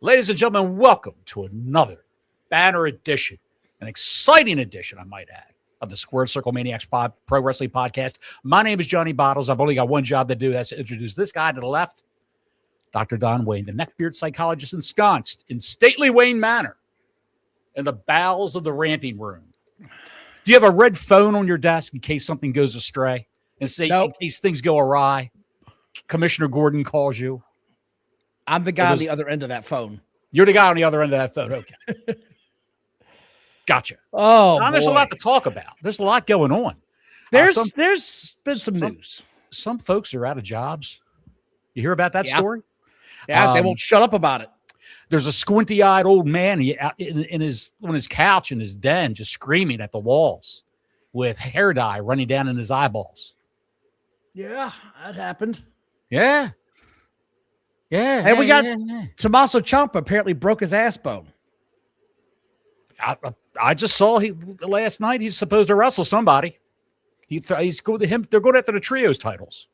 Ladies and gentlemen, welcome to another banner edition, an exciting edition, I might add, of the Squared Circle Maniacs Pro Wrestling Podcast. My name is Johnny Bottles. I've only got one job to do. That's to introduce this guy to the left, Dr. Don Wayne, the neckbeard psychologist ensconced in stately Wayne Manor in the bowels of the ranting room. Do you have a red phone on your desk in case something goes astray? And say, in case things go awry, Commissioner Gordon calls you? I'm the guy on the other end of that phone. You're the guy on the other end of that phone. Okay. Gotcha. Oh, now, there's a lot to talk about. There's a lot going on. There's been some news. Some folks are out of jobs. You hear about that story? Yeah, they won't shut up about it. There's a squinty-eyed old man on his couch in his den just screaming at the walls with hair dye running down in his eyeballs. Yeah, that happened. Yeah. Yeah. And we got Tommaso Ciampa apparently broke his ass bone. I just saw last night he's supposed to wrestle somebody. He's going to him. They're going after the trios titles.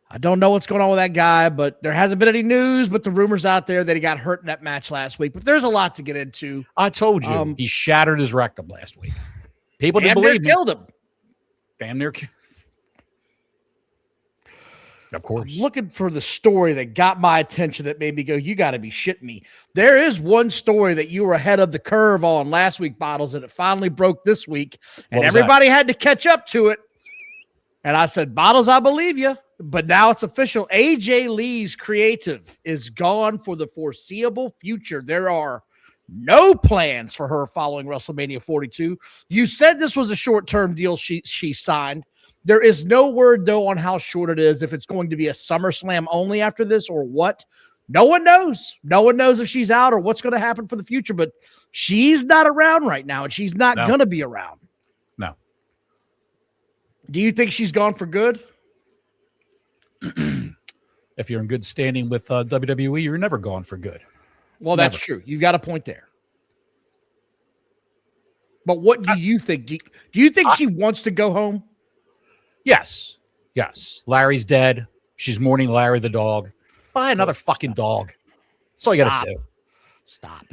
I don't know what's going on with that guy, but there hasn't been any news. But the rumors out there that he got hurt in that match last week. But there's a lot to get into. I told you he shattered his rectum last week. People didn't believe me. Killed him. Damn near killed. Of course. I'm looking for the story that got my attention that made me go, you got to be shitting me. There is one story that you were ahead of the curve on last week, Bottles, and it finally broke this week. And everybody had to catch up to it. And I said, Bottles, I believe you. But now it's official. AJ Lee's creative is gone for the foreseeable future. There are no plans for her following WrestleMania 42. You said this was a short-term deal she signed. There is no word, though, on how short it is, if it's going to be a SummerSlam only after this or what. No one knows. No one knows if she's out or what's going to happen for the future, but she's not around right now, and she's not going to be around. No. Do you think she's gone for good? If you're in good standing with WWE, you're never gone for good. Well, that's true. You've got a point there. But what do you think? Do you think she wants to go home? Yes. Larry's dead. She's mourning Larry the dog. Buy another fucking dog. That's all you got to do. Stop.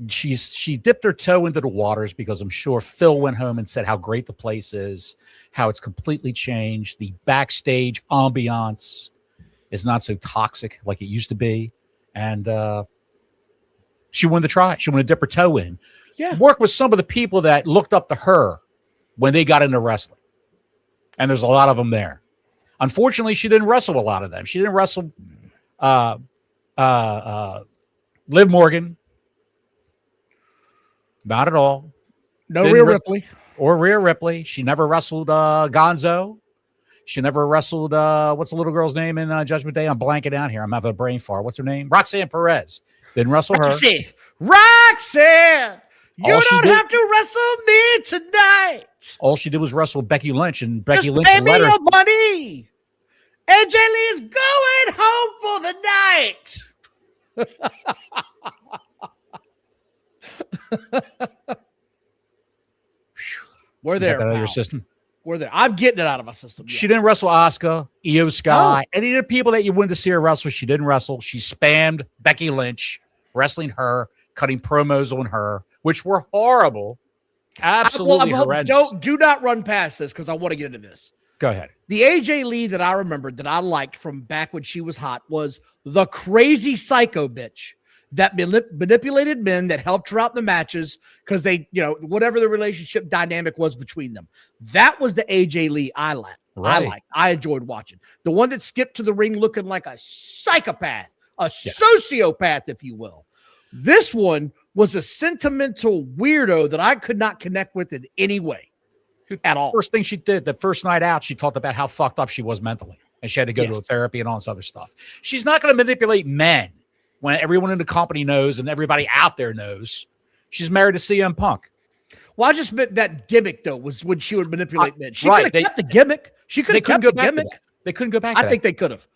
She dipped her toe into the waters because I'm sure Phil went home and said how great the place is, how it's completely changed. The backstage ambiance is not so toxic like it used to be. And she wanted to try it. She wanted to dip her toe in. Yeah. Work with some of the people that looked up to her when they got into wrestling. And there's a lot of them there. Unfortunately, she didn't wrestle a lot of them. She didn't wrestle Liv Morgan. Not at all. No Rhea Ripley. Or Rhea Ripley. She never wrestled Gonzo. She never wrestled, what's the little girl's name in Judgment Day? I'm blanking out here. I'm having a brain fart. What's her name? Roxanne Perez. Didn't wrestle her. Roxanne! You don't have to wrestle me tonight. All she did was wrestle Becky Lynch, and Becky Lynch pay me your money. AJ Lee is going home for the night. We're there. Get that out of your system. We're there. I'm getting it out of my system. She didn't wrestle Asuka, Io Sky, any of the people that you wanted to see her wrestle. She didn't wrestle. She spammed Becky Lynch, wrestling her, cutting promos on her, which were horrible. Absolutely horrendous. Do not run past this because I want to get into this. Go ahead. The AJ Lee that I remembered that I liked from back when she was hot was the crazy psycho bitch that manipulated men that helped her out in the matches because they, whatever the relationship dynamic was between them. That was the AJ Lee I liked. Right. I enjoyed watching. The one that skipped to the ring looking like a psychopath, a sociopath, if you will. This one was a sentimental weirdo that I could not connect with in any way at all. First thing she did, the first night out, she talked about how fucked up she was mentally, and she had to go to therapy and all this other stuff. She's not going to manipulate men when everyone in the company knows and everybody out there knows. She's married to CM Punk. Well, I just meant that gimmick, though, was when she would manipulate men. She could have kept the gimmick. She could have kept the gimmick. They couldn't go back. I think they could have.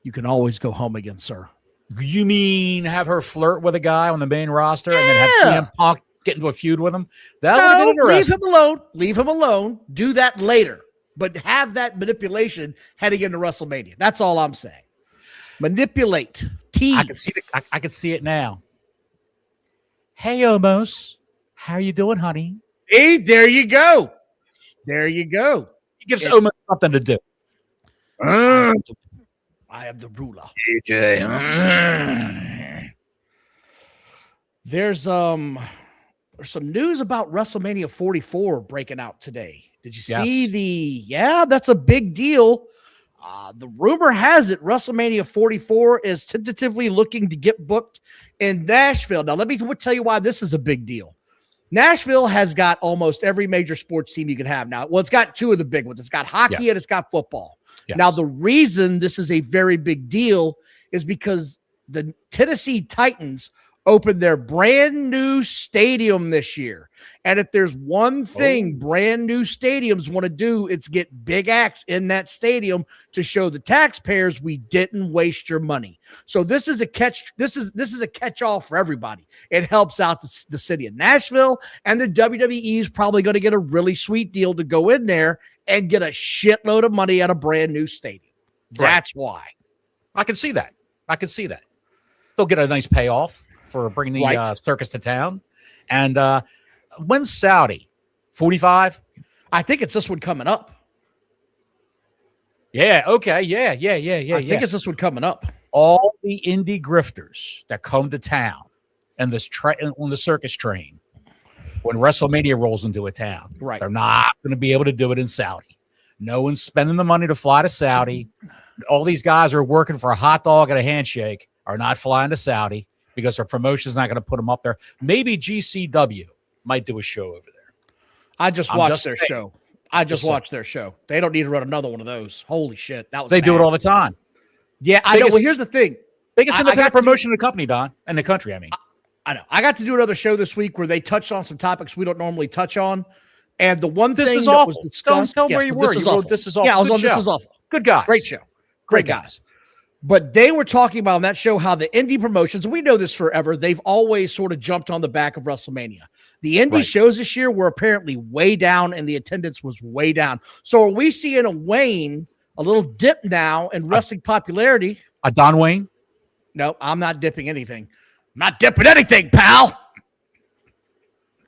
You can always go home again, sir. You mean have her flirt with a guy on the main roster and then have CM Punk get into a feud with him? That would have been interesting. Leave him alone. Leave him alone. Do that later. But have that manipulation heading into WrestleMania. That's all I'm saying. Manipulate. T. I can see it now. Hey, Omos, how are you doing, honey? Hey, there you go. There you go. He gives Omos something to do. I am the ruler. AJ. There's some news about WrestleMania 44 breaking out today. Did you see that's a big deal. The rumor has it WrestleMania 44 is tentatively looking to get booked in Nashville. Now, let me tell you why this is a big deal. Nashville has got almost every major sports team you can have now. Well, it's got two of the big ones. It's got hockey and it's got football. Yes. Now, the reason this is a very big deal is because the Tennessee Titans opened their brand new stadium this year. And if there's one thing brand new stadiums want to do, it's get big acts in that stadium to show the taxpayers we didn't waste your money. So this is a catch-all for everybody. It helps out the city of Nashville, and the WWE is probably going to get a really sweet deal to go in there and get a shitload of money at a brand new stadium. That's why. I can see that. They'll get a nice payoff for bringing the circus to town. And when's Saudi? 45? I think it's this one coming up. Yeah, okay. Yeah. I think it's this one coming up. All the indie grifters that come to town and this on the circus train when WrestleMania rolls into a town, they're not going to be able to do it in Saudi. No one's spending the money to fly to Saudi. All these guys are working for a hot dog and a handshake are not flying to Saudi, because their promotion is not going to put them up there. Maybe GCW might do a show over there. I just watched their show. Watched their show. They don't need to run another one of those. Holy shit. They do it all the time. Yeah, I know. Well, here's the thing. Biggest independent promotion in the company, Don. In the country, I mean. I know. I got to do another show this week where they touched on some topics we don't normally touch on. And the one thing that was discussed. Tell where you were. This is awful. Yeah, I was on This Is Awful. Good guys. Great show. Great guys. But they were talking about on that show how the indie promotions, we know this forever, they've always sort of jumped on the back of WrestleMania. The indie shows this year were apparently way down and the attendance was way down. So are we seeing a wane, a little dip now in wrestling popularity? A Don Wayne? No, I'm not dipping anything. I'm not dipping anything, pal.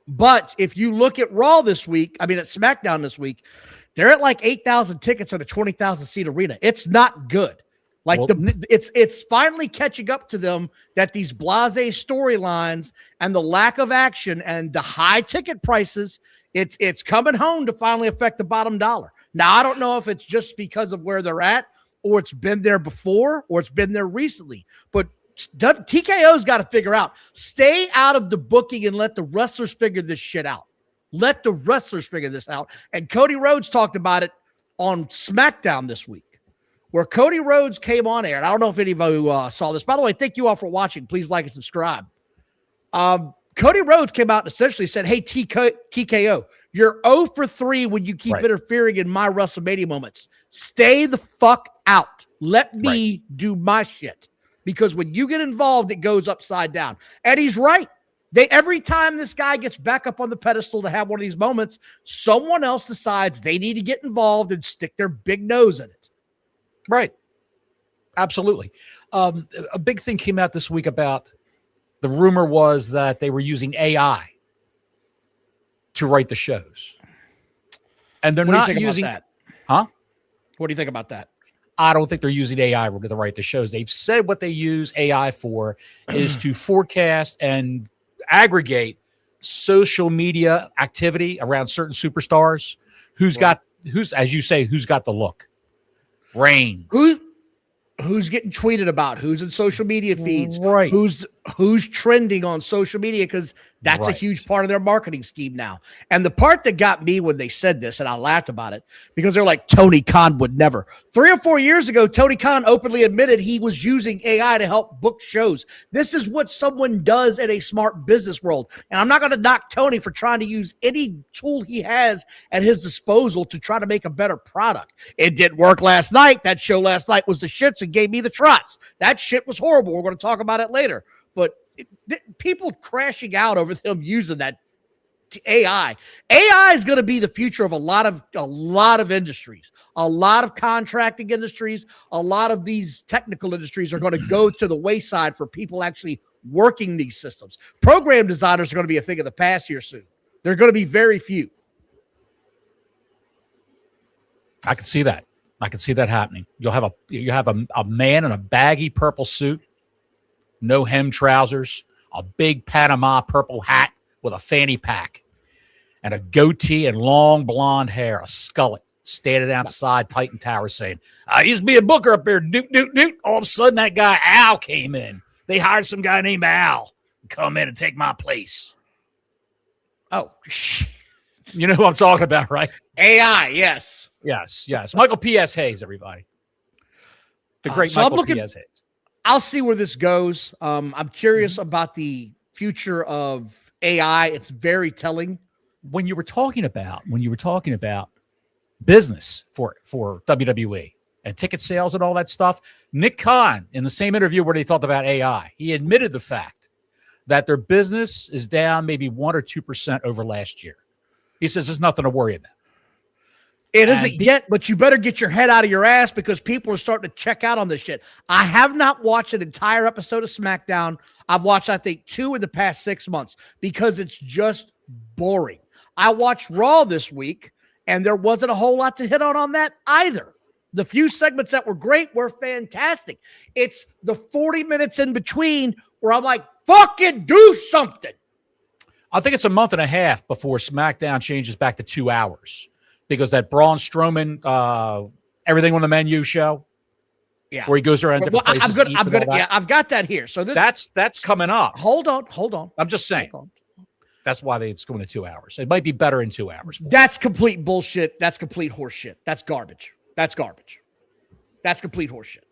But if you look at Raw this week, at SmackDown this week, they're at like 8,000 tickets at a 20,000 seat arena. It's not good. It's finally catching up to them that these blasé storylines and the lack of action and the high ticket prices, it's coming home to finally affect the bottom dollar. Now, I don't know if it's just because of where they're at, or it's been there before, or it's been there recently. But TKO's got to figure out, stay out of the booking and let the wrestlers figure this shit out. Let the wrestlers figure this out. And Cody Rhodes talked about it on SmackDown this week, where Cody Rhodes came on air. And I don't know if any of you saw this. By the way, thank you all for watching. Please like and subscribe. Cody Rhodes came out and essentially said, hey, TKO, you're 0 for 3 when you keep interfering in my WrestleMania moments. Stay the fuck out. Let me do my shit. Because when you get involved, it goes upside down. And he's right. Every time this guy gets back up on the pedestal to have one of these moments, someone else decides they need to get involved and stick their big nose in it. Right. Absolutely. A big thing came out this week about the rumor was that they were using AI to write the shows. And they're not using that. Huh? What do you think about that? I don't think they're using AI to write the shows. They've said what they use AI for is to forecast and aggregate social media activity around certain superstars. Who's, as you say, who's got the look? Reigns. Who's getting tweeted about? Who's in social media feeds? Right. Who's trending on social media? Because that's a huge part of their marketing scheme now. And the part that got me when they said this, and I laughed about it, because they're like, Tony Khan would never. 3 or 4 years ago, Tony Khan openly admitted he was using AI to help book shows. This is what someone does in a smart business world. And I'm not going to knock Tony for trying to use any tool he has at his disposal to try to make a better product. It didn't work last night. That show last night was the shits and gave me the trots. That shit was horrible. We're going to talk about it later. But people crashing out over them using that AI. AI is going to be the future of a lot of industries, a lot of contracting industries, a lot of these technical industries are going to go to the wayside for people actually working these systems. Program designers are going to be a thing of the past here soon. They're going to be very few. I can see that. I can see that happening. You have a man in a baggy purple suit, no hem trousers, a big Panama purple hat with a fanny pack, and a goatee and long blonde hair, a skullet, standing outside Titan Tower saying, I used to be a booker up there, doot, doot, doot. All of a sudden, that guy Al came in. They hired some guy named Al to come in and take my place. Oh, shit. You know who I'm talking about, right? AI, yes. Yes. Michael P.S. Hayes, everybody. The great Michael P.S. Hayes. I'll see where this goes. I'm curious about the future of AI. It's very telling. When you were talking about business for WWE and ticket sales and all that stuff, Nick Khan, in the same interview where they talked about AI, he admitted the fact that their business is down maybe 1 or 2% over last year. He says there's nothing to worry about. It isn't yet, but you better get your head out of your ass because people are starting to check out on this shit. I have not watched an entire episode of SmackDown. I've watched, I think, 2 in the past 6 months because it's just boring. I watched Raw this week, and there wasn't a whole lot to hit on that either. The few segments that were great were fantastic. It's the 40 minutes in between where I'm like, fucking do something. I think it's a month and a half before SmackDown changes back to 2 hours. Because that Braun Strowman, everything on the menu show, where he goes around different places. I've got that here. So that's coming up. Hold on. I'm just saying. That's why it's going to 2 hours. It might be better in 2 hours. That's complete bullshit. That's complete horseshit. That's garbage. That's complete horseshit.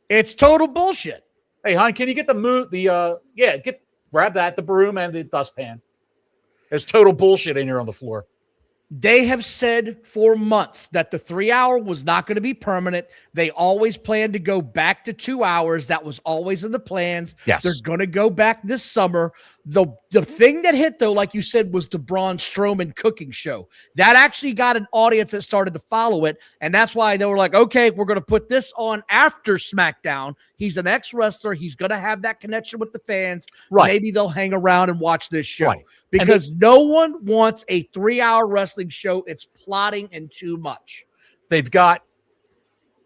It's total bullshit. Hey, hon, can you get grab the broom and the dustpan. There's total bullshit in here on the floor. They have said for months that the 3 hour was not going to be permanent. They always planned to go back to 2 hours. That was always in the plans. Yes. They're going to go back this summer. The thing that hit, though, like you said, was the Braun Strowman cooking show. That actually got an audience that started to follow it. And that's why they were like, okay, we're going to put this on after SmackDown. He's an ex-wrestler. He's going to have that connection with the fans. Right. Maybe they'll hang around and watch this show. Right. Because no one wants a 3 hour wrestling show. It's plotting and too much. They've got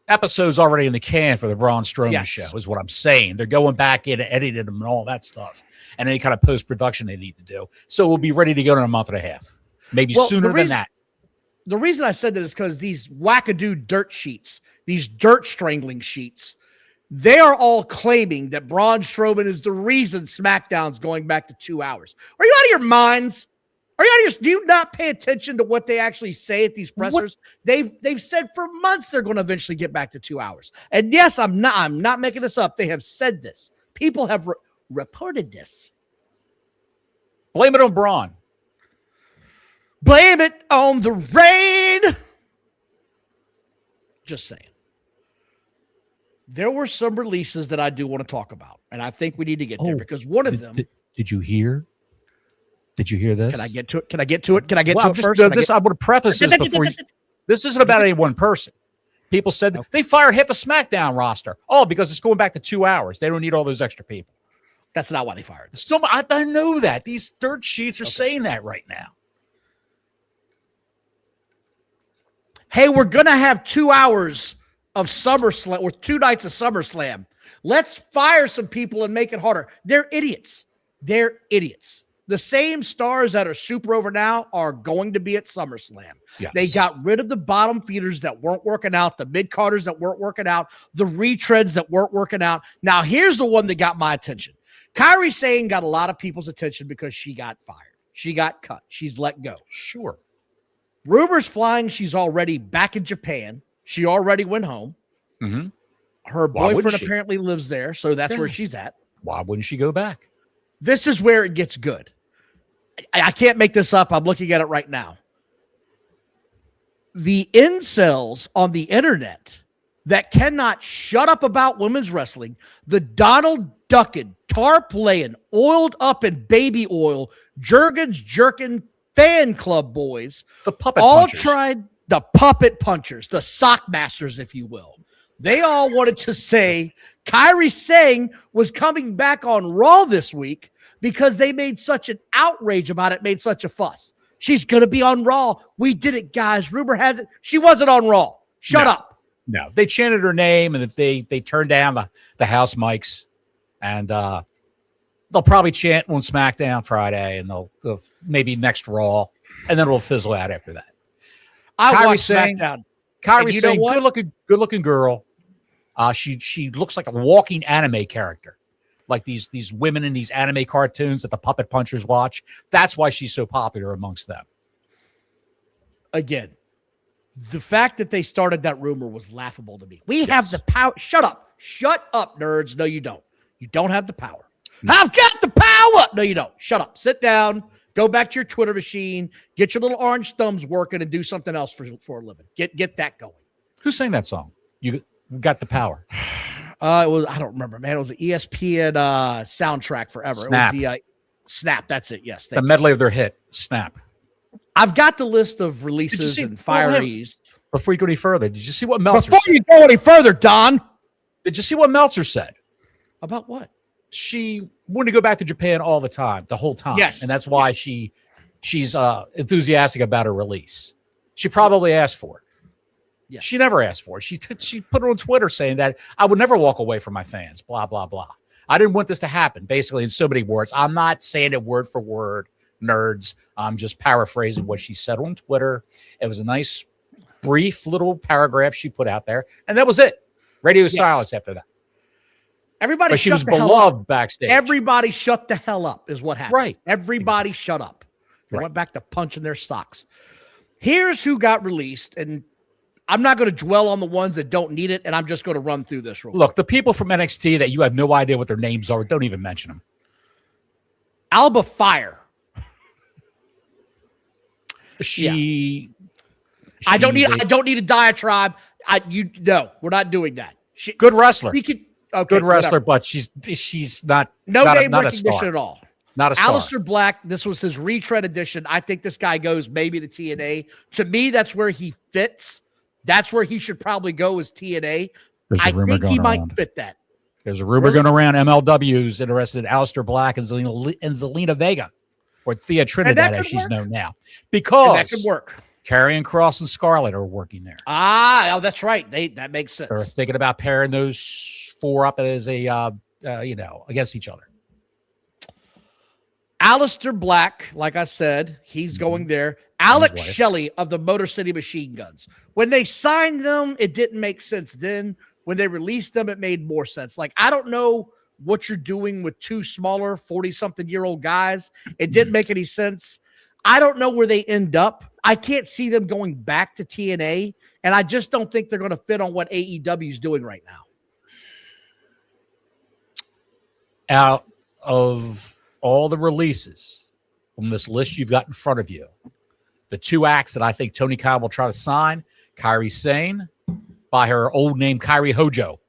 episodes already in the can for the Braun Strowman show, is what I'm saying. They're going back in and editing them and all that stuff. And any kind of post-production they need to do. So we'll be ready to go in a month and a half. Maybe sooner than that. The reason I said that is because these wackadoo dirt sheets, these dirt strangling sheets, they are all claiming that Braun Strowman is the reason SmackDown's going back to 2 hours. Are you out of your minds? Do you not pay attention to what they actually say at these pressers? They've said for months they're going to eventually get back to 2 hours. And yes, I'm not making this up. They have said this. People have reported this. Blame it on Braun. Blame it on the rain. Just saying. There were some releases that I do want to talk about, and I think we need to get there because one of them. Did you hear? Did you hear this? Can I get to it? Can I get to it first? I would preface this before. This isn't about any one person. People said they fired half the SmackDown roster. Oh, because it's going back to 2 hours. They don't need all those extra people. That's not why they fired them. I know that. These dirt sheets are saying that right now. Hey, we're going to have 2 hours of SummerSlam or 2 nights of SummerSlam. Let's fire some people and make it harder. They're idiots. The same stars that are super over now are going to be at SummerSlam. Yes. They got rid of the bottom feeders that weren't working out, the mid-carders that weren't working out, the retreads that weren't working out. Now, here's the one that got my attention. Kairi Sane got a lot of people's attention because she got fired. She got cut. She's let go. Sure. Rumors flying she's already back in Japan. She already went home. Mm-hmm. Her boyfriend apparently lives there, so that's where she's at. Why wouldn't she go back? This is where it gets good. I can't make this up. I'm looking at it right now. The incels on the internet that cannot shut up about women's wrestling, the Donald Duckin, tarp laying, oiled up in baby oil, Jergens jerkin fan club boys, the puppet all punchers. tried the puppet punchers, the sock masters, if you will. They all wanted to say Kairi Sane was coming back on Raw this week because they made such an outrage about it, made such a fuss. She's going to be on Raw. We did it, guys. Rumor has it she wasn't on Raw. Shut up. No, they chanted her name, and they turned down the house mics, and they'll probably chant on SmackDown Friday, and they'll maybe next Raw, and then it'll fizzle out after that. I watched SmackDown. Kairi Sane, good looking girl. She looks like a walking anime character, like these women in these anime cartoons that the puppet punchers watch. That's why she's so popular amongst them. Again, the fact that they started that rumor was laughable to me. We have the power. Shut up, nerds. No, you don't. You don't have the power. No. I've got the power. No, you don't. Shut up. Sit down. Go back to your Twitter machine. Get your little orange thumbs working and do something else for a living. Get that going. Who sang that song? You got the power. It was, I don't remember, man. It was an ESPN soundtrack forever. Snap. It was the Snap. That's it. Yes. The medley of their hit, Snap. I've got the list of releases and fireys. Before you go any further, did you see what Meltzer said? Before you go any further, Don. Did you see what Meltzer said? About what? She wanted to go back to Japan all the time, the whole time. Yes. And that's why she's enthusiastic about her release. She probably asked for it. Yes. She never asked for it. She put it on Twitter saying that I would never walk away from my fans, blah, blah, blah. I didn't want this to happen, basically, in so many words. I'm not saying it word for word, nerds. I'm just paraphrasing what she said on Twitter. It was a nice, brief little paragraph she put out there, and that was it. Radio silence after that. Everybody but she was beloved backstage. Everybody shut the hell up is what happened. Right. Everybody shut up. They went back to punching their socks. Here's who got released, and I'm not going to dwell on the ones that don't need it, and I'm just going to run through this real quick. Look, the people from NXT that you have no idea what their names are, don't even mention them. Alba Fire. I don't need a diatribe. No, we're not doing that. Good wrestler. Good wrestler, but she's not name not recognition at all. Not a star. Aleister Black, this was his retread edition. I think this guy goes maybe to TNA. To me, that's where he fits. That's where he should probably go as TNA. I think he might fit that. There's a rumor going around. MLW's interested in Aleister Black and Zelina Vega, or Thea Trinidad as she's known now, because that could work. Karrion Kross and Scarlett are working there. That's right. That makes sense. They're thinking about pairing those four up as a against each other. Aleister Black, like I said, he's going there. Alex Shelley of the Motor City Machine Guns. When they signed them, it didn't make sense. Then when they released them, it made more sense. Like, I don't know what you're doing with two smaller 40-something-year-old guys. It didn't make any sense. I don't know where they end up. I can't see them going back to TNA, and I just don't think they're going to fit on what AEW is doing right now. Out of all the releases on this list you've got in front of you, the two acts that I think Tony Khan will try to sign, Kairi Sane by her old name, Kairi Hojo,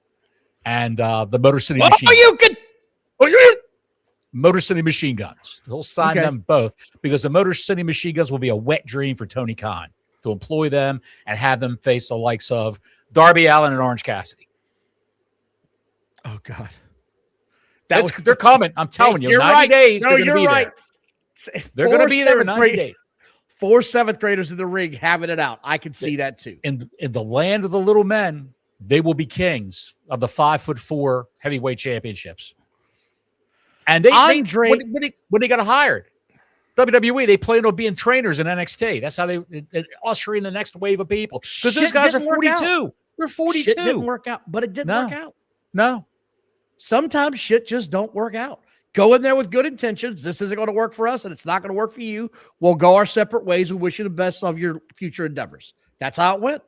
and the Motor City Machine Motor City Machine Guns. He'll sign them both because the Motor City Machine Guns will be a wet dream for Tony Khan to employ them and have them face the likes of Darby Allin and Orange Cassidy. Oh, God. They're coming. I'm telling you. 90 days, they're going to be there. They're going to be there in 90 days. 4 7th graders in the ring having it out. I can see that too. In the land of the little men, they will be kings of the 5'4" heavyweight championships. And when they got hired, WWE, they planned on being trainers in NXT. That's how they usher in the next wave of people. Because those guys are 42. They're 42. Shit didn't work out, but it didn't work out. No. Sometimes shit just don't work out. Go in there with good intentions. This isn't going to work for us, and it's not going to work for you. We'll go our separate ways. We wish you the best of your future endeavors. That's how it went.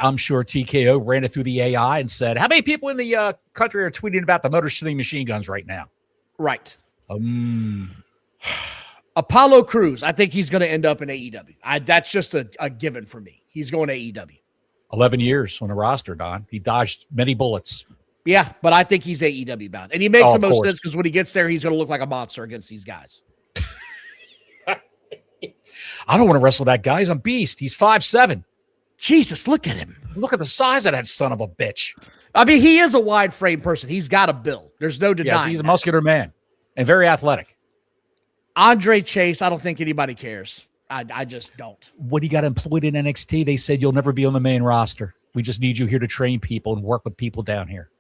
I'm sure TKO ran it through the AI and said, how many people in the country are tweeting about the Motor City Machine Guns right now? Right. Apollo Crews. I think he's going to end up in AEW. That's just a given for me. He's going to AEW. 11 years on the roster, Don. He dodged many bullets. Yeah, but I think he's AEW bound. And he makes the most course. sense because when he gets there, he's going to look like a monster against these guys. I don't want to wrestle that guy. He's a beast. He's 5'7". Jesus, look at him. Look at the size of that son of a bitch. I mean, he is a wide frame person. He's got a build. There's no denying. Yes, he's a muscular man and very athletic. Andre Chase, I don't think anybody cares. I just don't. When he got employed in NXT, they said, you'll never be on the main roster. We just need you here to train people and work with people down here.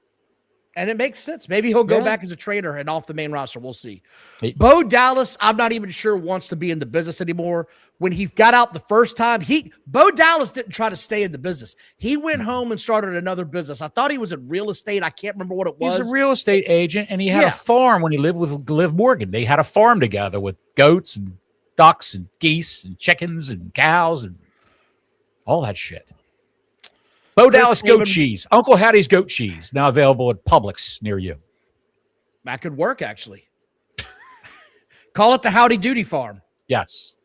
And it makes sense. Maybe he'll go back as a trainer and off the main roster. We'll see. Bo Dallas, I'm not even sure wants to be in the business anymore. When he got out the first time, Bo Dallas didn't try to stay in the business. He went home and started another business. I thought he was in real estate. I can't remember what it was. He's a real estate agent, and he had a farm when he lived with Liv Morgan. They had a farm together with goats and ducks and geese and chickens and cows and all that shit. Bo Dallas goat cheese. Uncle Hattie's goat cheese, now available at Publix near you. That could work, actually. Call it the Howdy Doody Farm. Yes.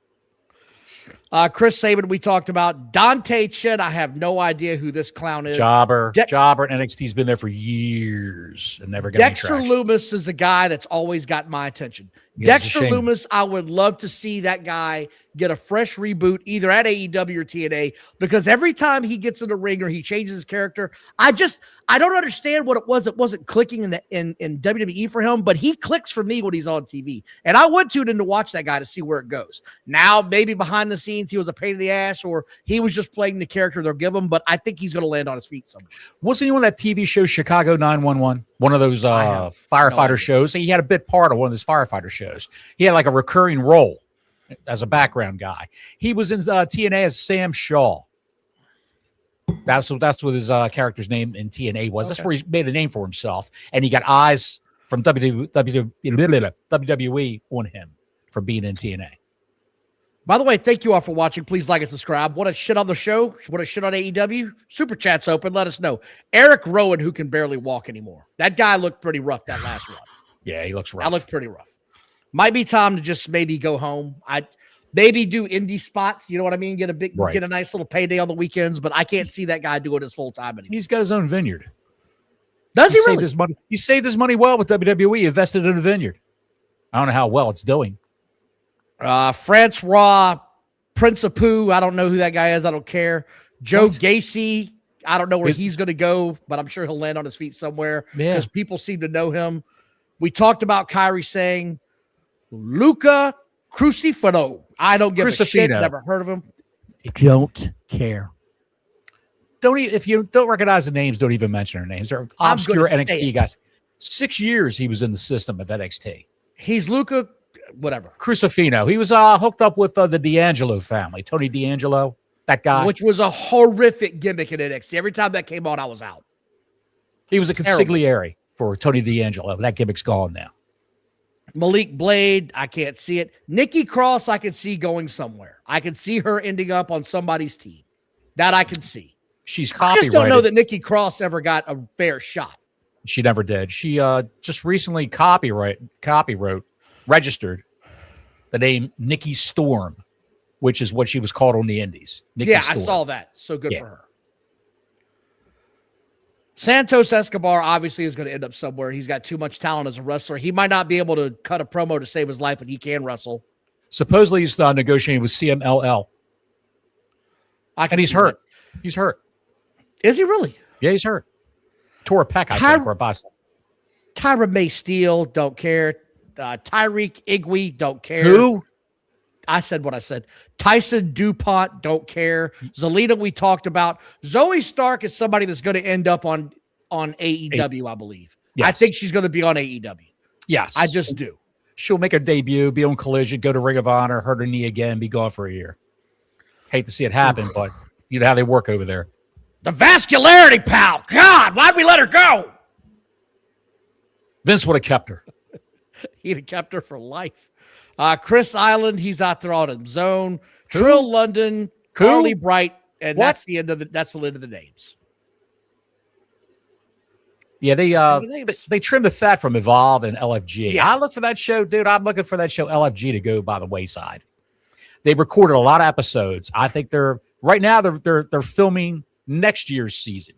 Chris Sabin, we talked about. Dante Chen, I have no idea who this clown is. Jobber at NXT's been there for years and never got any traction. Dexter Lumis is a guy that's always got my attention. Dexter Lumis, I would love to see that guy get a fresh reboot either at AEW or TNA, because every time he gets in the ring or he changes his character, I don't understand what it was. It wasn't clicking in WWE for him, but he clicks for me when he's on TV. And I would tune in to watch that guy to see where it goes. Now, maybe behind the scenes, he was a pain in the ass or he was just playing the character they'll give him, but I think he's going to land on his feet somewhere. Wasn't he on that TV show Chicago 911? One of those firefighter shows. He had a bit part of one of those firefighter shows. He had like a recurring role as a background guy. He was in TNA as Sam Shaw. That's what his character's name in TNA was. Okay. That's where he made a name for himself. And he got eyes from WWE on him for being in TNA. By the way, thank you all for watching. Please like and subscribe. Want to shit on the show? Want to shit on AEW? Super Chat's open. Let us know. Eric Rowan, who can barely walk anymore. That guy looked pretty rough that last run. Yeah, he looks rough. That looked pretty rough. Might be time to just maybe go home. I'd maybe do indie spots. You know what I mean? Get a nice little payday on the weekends, but I can't see that guy doing his full time anymore. He's got his own vineyard. Does he really? Saved his money. He saved his money well with WWE. He invested in a vineyard. I don't know how well it's doing. France Raw, Prince of Pooh. I don't know who that guy is. I don't care. Joe Gacy. I don't know where he's going to go, but I'm sure he'll land on his feet somewhere because people seem to know him. We talked about Kyrie saying Luca Crucifino. I don't give a shit. Never heard of him. Don't care. If you don't recognize the names, don't even mention their names. They're obscure NXT guys. 6 years he was in the system of NXT. He's Luca, whatever. Crucifino. He was hooked up with the D'Angelo family. Tony D'Angelo, that guy. Which was a horrific gimmick in NXT. Every time that came on, I was out. He was a consigliere for Tony D'Angelo. That gimmick's gone now. Malik Blade, I can't see it. Nikki Cross, I can see going somewhere. I can see her ending up on somebody's team. That I can see. She's copyrighted. I just don't know that Nikki Cross ever got a fair shot. She never did. She just recently registered the name Nikki Storm, which is what she was called on the indies. Nikki Storm. I saw that. So good for her. Santos Escobar obviously is going to end up somewhere. He's got too much talent as a wrestler. He might not be able to cut a promo to save his life, but he can wrestle. Supposedly he's negotiating with CMLL. And he's hurt. He's hurt. Is he really? Yeah, he's hurt. Tore a pec, I think, or a bust. Tyra May Steele, don't care. Tyreek Igwe, don't care. Who? I said what I said. Tyson DuPont, don't care. Zelina, we talked about. Zoe Stark is somebody that's going to end up on AEW, I believe. Yes. I think she's going to be on AEW. Yes. I just do. She'll make her debut, be on Collision, go to Ring of Honor, hurt her knee again, be gone for a year. Hate to see it happen, but you know how they work over there. The vascularity, pal. God, why'd we let her go? Vince would have kept her. He'd have kept her for life. Chris Island, he's out there on his own. Trill London, Carly Bright, and that's the end of the names. Yeah, they trimmed the fat from Evolve and LFG. Yeah. I look for that show, dude. I'm looking for that show LFG to go by the wayside. They've recorded a lot of episodes. I think they're filming next year's season.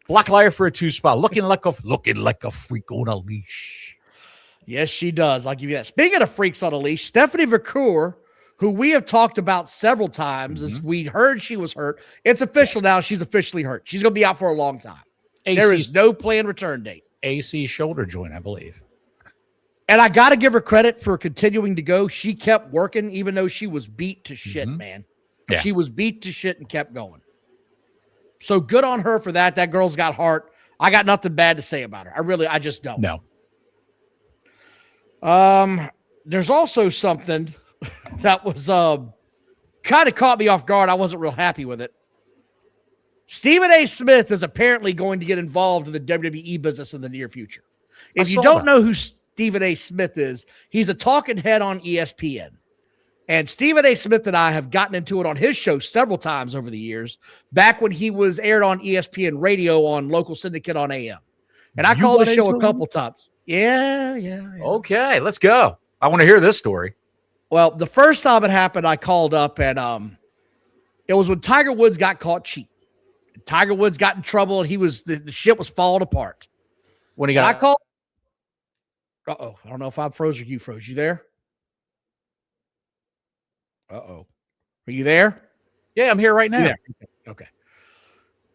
Black Liar for a 2-spot, looking like a freak on a leash. Yes, she does. I'll give you that. Speaking of freaks on a leash, Stephanie McClure, who we have talked about several times, as we heard she was hurt. It's official now. She's officially hurt. She's going to be out for a long time. There is no planned return date. AC shoulder joint, I believe. And I got to give her credit for continuing to go. She kept working, even though she was beat to shit, man. Yeah. She was beat to shit and kept going. So good on her for that. That girl's got heart. I got nothing bad to say about her. I just don't. No. There's also something that was kind of caught me off guard. I wasn't real happy with it. Stephen A. Smith is apparently going to get involved in the WWE business in the near future. If you don't know who Stephen A. Smith is, he's a talking head on ESPN. And Stephen A. Smith and I have gotten into it on his show several times over the years, back when he was aired on ESPN radio on local syndicate on AM. And I called the show a couple times. Yeah. Okay, let's go. I want to hear this story. Well, the first time it happened, I called up, and it was when Tiger Woods got caught cheating. Tiger Woods got in trouble, and the shit was falling apart. When he got, I called. Uh-oh, I don't know if I froze or you froze. You there? Uh-oh, are you there? Yeah, I'm here right now. Okay.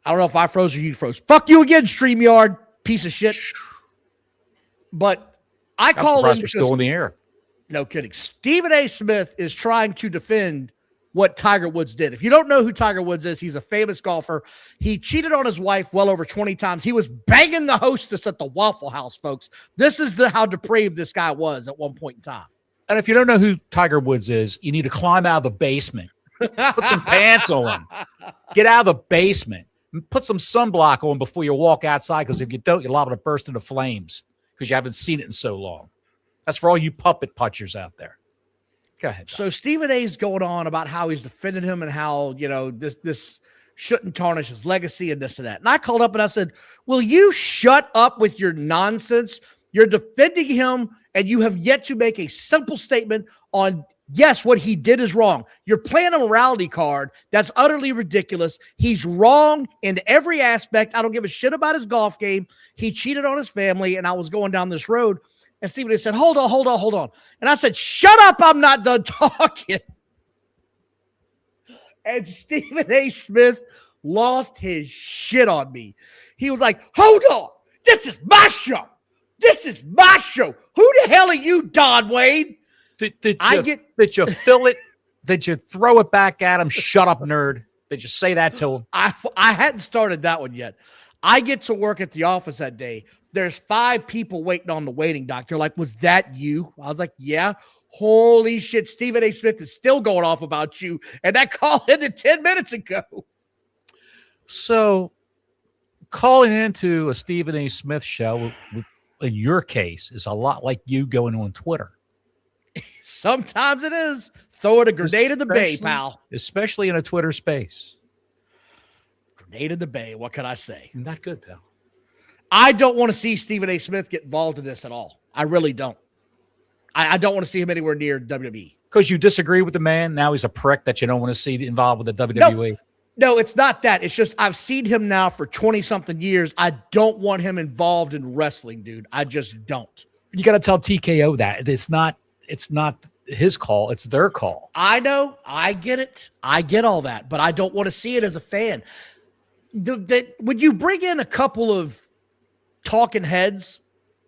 I don't know if I froze or you froze. Fuck you again, StreamYard, piece of shit. But I called him because still in the air. No kidding. Stephen A. Smith is trying to defend what Tiger Woods did. If you don't know who Tiger Woods is, he's a famous golfer. He cheated on his wife well over 20 times. He was banging the hostess at the Waffle House, folks. This is how depraved this guy was at one point in time. And if you don't know who Tiger Woods is, you need to climb out of the basement. Put some pants on. Get out of the basement. Put some sunblock on before you walk outside, because if you don't, you're liable to burst into flames because you haven't seen it in so long. That's for all you puppet punchers out there. Go ahead. Doc. So Stephen A. is going on about how he's defended him and how, this shouldn't tarnish his legacy and this and that. And I called up and I said, will you shut up with your nonsense? You're defending him, and you have yet to make a simple statement on, yes, what he did is wrong. You're playing a morality card that's utterly ridiculous. He's wrong in every aspect. I don't give a shit about his golf game. He cheated on his family, and I was going down this road. And Stephen A. said, hold on. And I said, shut up, I'm not done talking. And Stephen A. Smith lost his shit on me. He was like, hold on, this is my show. Who the hell are you, Don Wayne? Did you fill it? Did you throw it back at him? Shut up, nerd. Did you say that to him? I hadn't started that one yet. I get to work at the office that day. There's 5 people waiting on the waiting dock. They're like, was that you? I was like, yeah. Holy shit, Stephen A. Smith is still going off about you. And that call ended 10 minutes ago. So calling into a Stephen A. Smith show, in your case, is a lot like you going on Twitter. Sometimes it is. Throwing a grenade in the bay, pal. Especially in a Twitter space. Grenade in the bay. What can I say? Not good, pal. I don't want to see Stephen A. Smith get involved in this at all. I really don't. I don't want to see him anywhere near WWE. Because you disagree with the man? Now he's a prick that you don't want to see involved with the WWE? No, it's not that. It's just I've seen him now for 20-something years. I don't want him involved in wrestling, dude. I just don't. You got to tell TKO that. It's not his call. It's their call. I know. I get it. I get all that. But I don't want to see it as a fan. Would you bring in a couple of talking heads?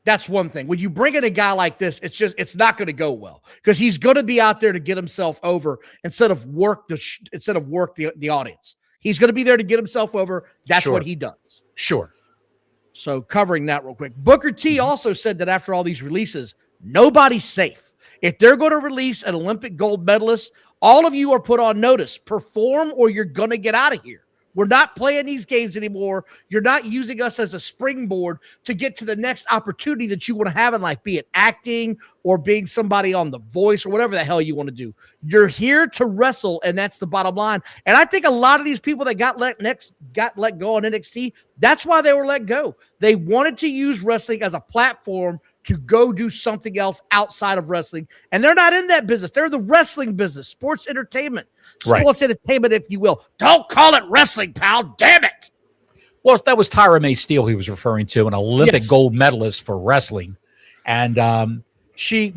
That's one thing. When you bring in a guy like this, it's not going to go well, because he's going to be out there to get himself over instead of work the audience. He's going to be there to get himself over. That's what he does. Sure. So covering that real quick, Booker T also said that after all these releases, nobody's safe. If they're going to release an Olympic gold medalist, all of you are put on notice. Perform or you're going to get out of here. We're not playing these games anymore. You're not using us as a springboard to get to the next opportunity that you want to have in life, be it acting or being somebody on The Voice or whatever the hell you want to do. You're here to wrestle, and that's the bottom line. And I think a lot of these people that got let go on NXT, that's why they were let go. They wanted to use wrestling as a platform to go do something else outside of wrestling. And they're not in that business. They're the wrestling business, sports entertainment, sports entertainment, if you will. Don't call it wrestling, pal. Damn it. Well, that was Tyra May Steele he was referring to, an Olympic gold medalist for wrestling. And she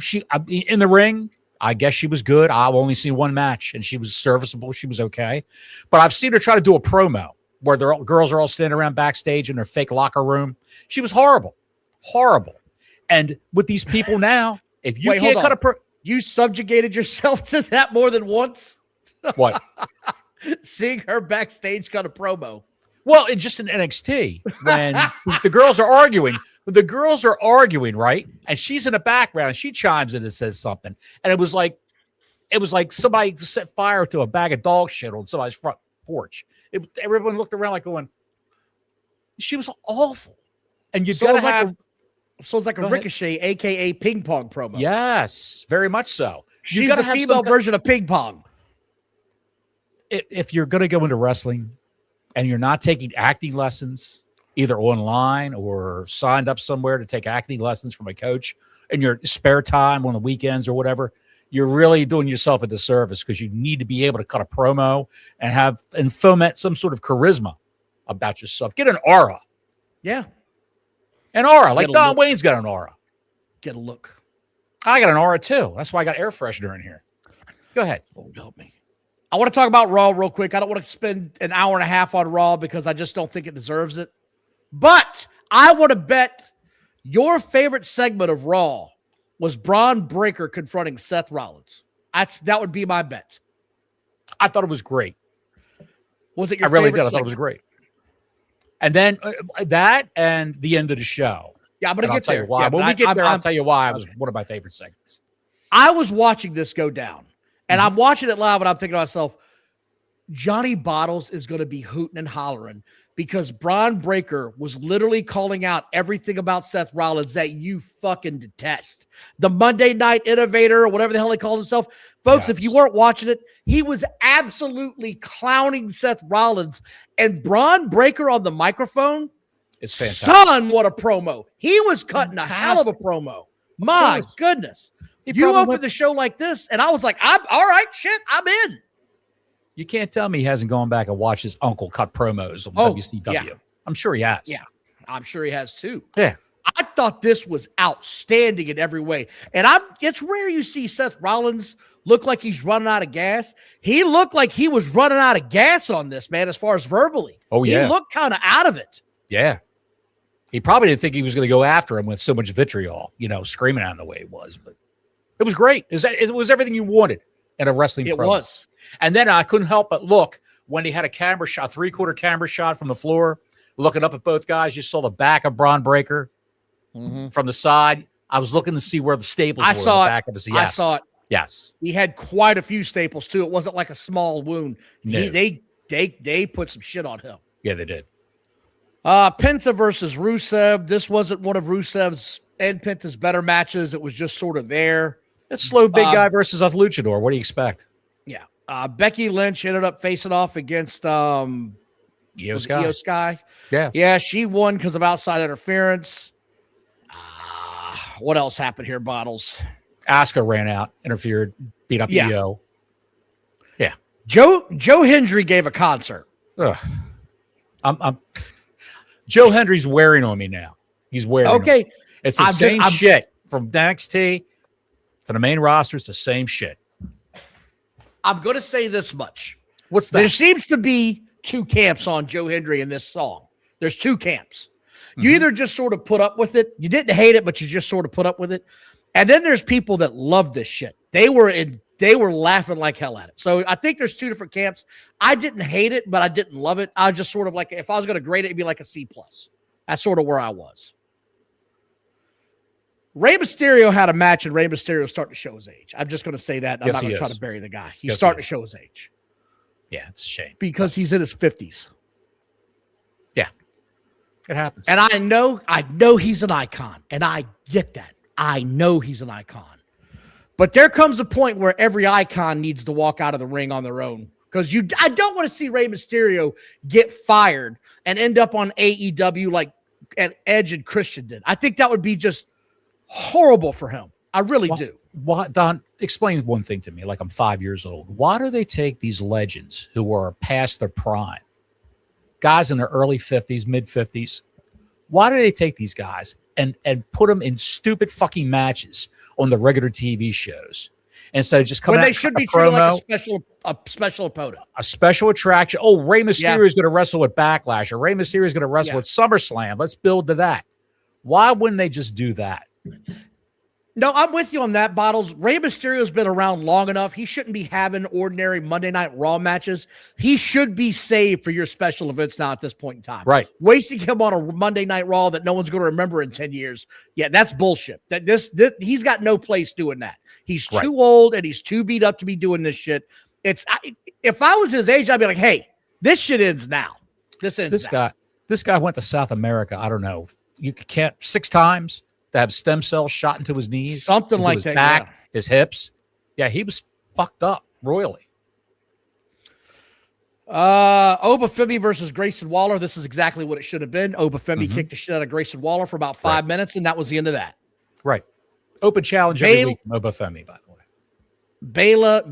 in the ring, I guess she was good. I've only seen one match, and she was serviceable. She was okay. But I've seen her try to do a promo where the girls are all standing around backstage in their fake locker room. She was horrible. Horrible. And with these people now, if you can't cut you subjugated yourself to that more than once? What? Seeing her backstage cut a promo. Well, it's just in NXT when the girls are arguing, right? And she's in the background and she chimes in and says something. And it was like somebody set fire to a bag of dog shit on somebody's front porch. Everyone looked around like going, she was awful. And you gotta have so it's like a Ricochet, aka ping pong promo. Yes, very much so. She's the female version of ping pong. If you're gonna go into wrestling and you're not taking acting lessons, either online or signed up somewhere to take acting lessons from a coach in your spare time on the weekends or whatever, you're really doing yourself a disservice, because you need to be able to cut a promo and foment some sort of charisma about yourself. Get an aura. Yeah. An aura. Like Don Wayne's got an aura. Get a look. I got an aura too. That's why I got air freshener in here. Go ahead. Lord help me. I want to talk about Raw real quick. I don't want to spend an hour and a half on Raw because I just don't think it deserves it. But I want to bet your favorite segment of Raw was Braun Breaker confronting Seth Rollins. That would be my bet. I thought it was great. Was it your favorite? I really did. segment? I thought it was great. And then that and the end of the show. Yeah, I'm going to get there. Why. Yeah, when we get there, I'll tell you why it was one of my favorite segments. I was watching this go down, and I'm watching it live, and I'm thinking to myself, Johnny Bottles is going to be hooting and hollering because Braun Breaker was literally calling out everything about Seth Rollins that you fucking detest. The Monday Night Innovator, or whatever the hell he called himself. Folks, if you weren't watching it, he was absolutely clowning Seth Rollins. And Braun Breaker on the microphone, it's fantastic. Son, what a promo. He was cutting a hell of a promo. My goodness. You opened the show like this, and I was like, I'm all right, shit, I'm in. You can't tell me he hasn't gone back and watched his uncle cut promos on WCW. Yeah. I'm sure he has. Yeah, I'm sure he has too. Yeah. I thought this was outstanding in every way. And it's rare you see Seth Rollins look like he's running out of gas. He looked like he was running out of gas on this, man, as far as verbally. Oh, yeah. He looked kind of out of it. Yeah. He probably didn't think he was going to go after him with so much vitriol, screaming at him the way it was. But it was great. It was everything you wanted in a wrestling promo. It was. And then I couldn't help but look when he had a camera shot, 3/4 camera shot from the floor, looking up at both guys. You saw the back of Braun Breaker from the side. I was looking to see where the staples were. I saw on the it. back of his. I saw it. Yes. He had quite a few staples too. It wasn't like a small wound. No. They put some shit on him. Yeah, they did. Penta versus Rusev. This wasn't one of Rusev's and Penta's better matches. It was just sort of there. That slow big guy versus a luchador. What do you expect? Yeah. Becky Lynch ended up facing off against Io Sky. Yeah. Yeah, she won because of outside interference. What else happened here, Bottles? Asuka ran out, interfered, beat up Io. Yeah. Joe Hendry gave a concert. Ugh. Joe Hendry's wearing on me now. He's wearing on me. It's the same shit from NXT to the main roster. It's the same shit. I'm going to say this much. What's that? There seems to be two camps on Joe Hendry in this song. There's two camps. You either just sort of put up with it. You didn't hate it, but you just sort of put up with it. And then there's people that love this shit. They were laughing like hell at it. So I think there's two different camps. I didn't hate it, but I didn't love it. I just sort of like, if I was going to grade it, it'd be like a C+. That's sort of where I was. Rey Mysterio had a match, and Rey Mysterio starting to show his age. I'm just going to say that. I'm not going to try to bury the guy. He's starting to show his age. Yeah, it's a shame. Because he's in his 50s. Yeah. It happens. And I know he's an icon, and I get that. I know he's an icon. But there comes a point where every icon needs to walk out of the ring on their own. Because I don't want to see Rey Mysterio get fired and end up on AEW like Edge and Christian did. I think that would be just horrible for him. I really do. Why, Don, explain one thing to me, like I'm 5 years old. Why do they take these legends who are past their prime, guys in their early 50s, mid 50s? Why do they take these guys and put them in stupid fucking matches on the regular TV shows instead of just coming when out they should be promo, treated like a special opponent, a special attraction? Oh, Rey Mysterio is going to wrestle at Backlash, or Rey Mysterio is going to wrestle at SummerSlam. Let's build to that. Why wouldn't they just do that? No, I'm with you on that, Bottles. Rey Mysterio's been around long enough. He shouldn't be having ordinary Monday Night Raw matches. He should be saved for your special events now at this point in time. Right. Wasting him on a Monday Night Raw that no one's going to remember in 10 years. Yeah, that's bullshit. That this he's got no place doing that. He's too old and he's too beat up to be doing this shit. If I was his age, I'd be like, hey, this shit ends now. This guy went to South America. I don't know. You can't 6 times. To have stem cells shot into his knees, something like his that, back, his hips. Yeah, he was fucked up royally. Oba Femi versus Grayson Waller. This is exactly what it should have been. Oba Femi kicked the shit out of Grayson Waller for about 5 minutes, and that was the end of that. Right. Open challenge every week from Oba Femi, by the way.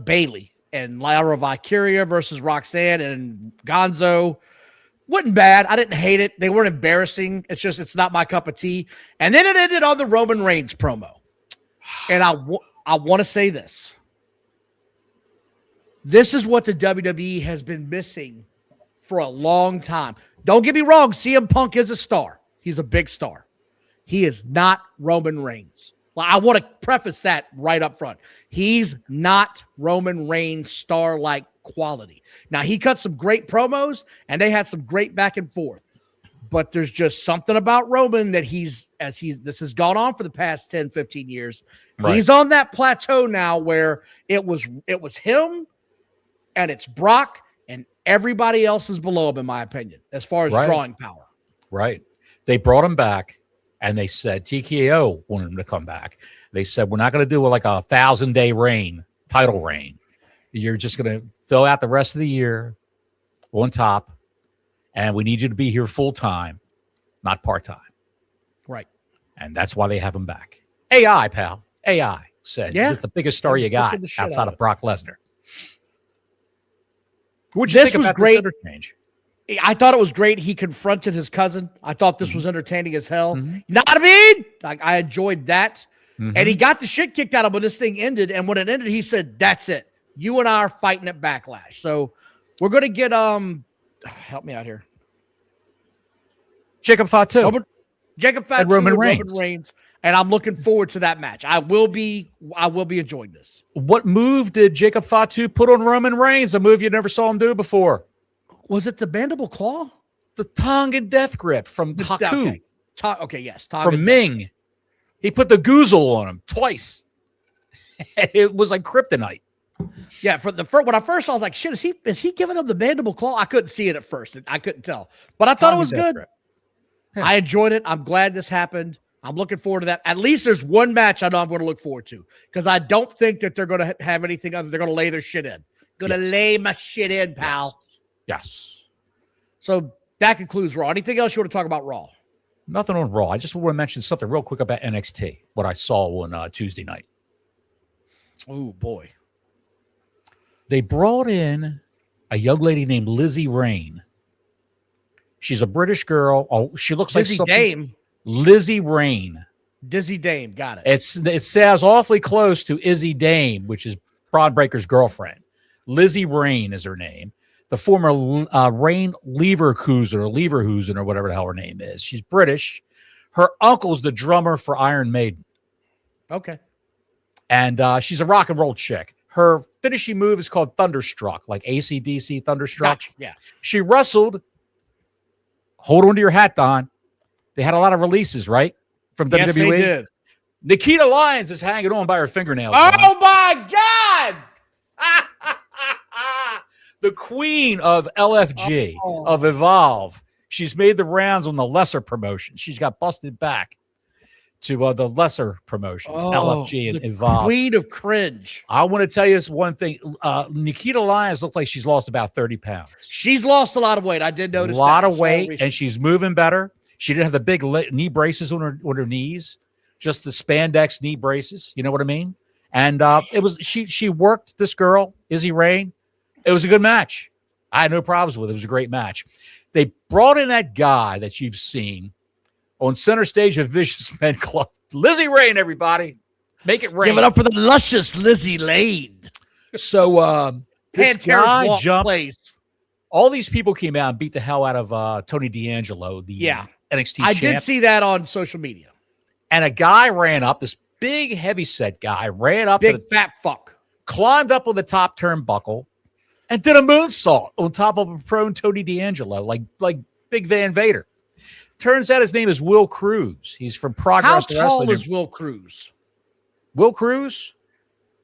Bailey and Lyra Valkyria versus Roxanne and Gonzo. Wasn't bad. I didn't hate it. They weren't embarrassing. It's not my cup of tea. And then it ended on the Roman Reigns promo. And I want to say this. This is what the WWE has been missing for a long time. Don't get me wrong. CM Punk is a star. He's a big star. He is not Roman Reigns. Well, I want to preface that right up front. He's not Roman Reigns star-like quality. Now, he cut some great promos, and they had some great back and forth. But there's just something about Roman that this has gone on for the past 10, 15 years. Right. He's on that plateau now where it was him and it's Brock and everybody else is below him, in my opinion, as far as drawing power. Right. They brought him back. And they said TKO wanted him to come back. They said, we're not going to do like a 1,000-day reign, title reign. You're just going to fill out the rest of the year on top. And we need you to be here full time, not part time. Right. And that's why they have him back. AI, pal. AI said, this is the biggest star you got outside of Brock Lesnar. What'd you think about this interchange? I thought it was great. He confronted his cousin. I thought this was entertaining as hell. You know what I mean? I enjoyed that. And he got the shit kicked out of him when this thing ended. And when it ended, he said, that's it. You and I are fighting at Backlash. So we're going to get, help me out here. Jacob Fatu. Jacob Fatu and Roman Reigns. And I'm looking forward to that match. I will be enjoying this. What move did Jacob Fatu put on Roman Reigns? A move you never saw him do before. Was it the mandible claw? The Tongan death grip from Haku. Okay, yes. From Ming. He put the goozle on him twice. It was like kryptonite. Yeah, when I first saw, I was like, shit, is he giving him the mandible claw? I couldn't see it at first. I couldn't tell. But I thought it was good. Yeah. I enjoyed it. I'm glad this happened. I'm looking forward to that. At least there's one match I know I'm going to look forward to. Because I don't think that they're going to have anything other. They're going to lay their shit in. Going to lay my shit in, pal. Yes. So that concludes Raw. Anything else you want to talk about Raw? Nothing on Raw. I just want to mention something real quick about NXT, what I saw on Tuesday night. Oh, boy. They brought in a young lady named Lizzie Rain. She's a British girl. Oh, she looks like something. Dame. Lizzie Rain. Dizzy Dame. Got it. It sounds awfully close to Izzy Dame, which is Braun Breaker's girlfriend. Lizzie Rain is her name. The former Rain Leverkusen or whatever the hell her name is. She's British. Her uncle's the drummer for Iron Maiden. Okay. And she's a rock and roll chick. Her finishing move is called Thunderstruck, like AC/DC Thunderstruck. Gotcha. Yeah. She wrestled. Hold on to your hat, Don. They had a lot of releases, right? From WWE. Yes, they did. Nikita Lyons is hanging on by her fingernails. Oh, my God. The queen of LFG, of Evolve. She's made the rounds on the lesser promotion. She's got busted back to the lesser promotions, LFG and Evolve. Queen of cringe. I want to tell you this one thing. Nikita Lyons looks like she's lost about 30 pounds. She's lost a lot of weight. I did notice a lot of weight, and she's moving better. She didn't have the big knee braces on her knees. just the spandex knee braces. You know what I mean? And it was she worked this girl, Izzy Rain. It was a good match. I had no problems with it. It was a great match. They brought in that guy that you've seen on center stage of Vicious Men Club. Lizzie Rain, everybody. Make it rain. Give it up for the luscious Lizzie Lane. So this guy jumped. Plays. All these people came out and beat the hell out of Tony D'Angelo, the NXT champ. I did see that on social media. And a guy ran up, this big, heavy-set guy ran up. Big fat fuck. Climbed up on the top turnbuckle and did a moonsault on top of a prone Tony D'Angelo, like Big Van Vader. Turns out his name is Will Cruz. He's from Progress Wrestling. How tall is Will Cruz? Will Cruz?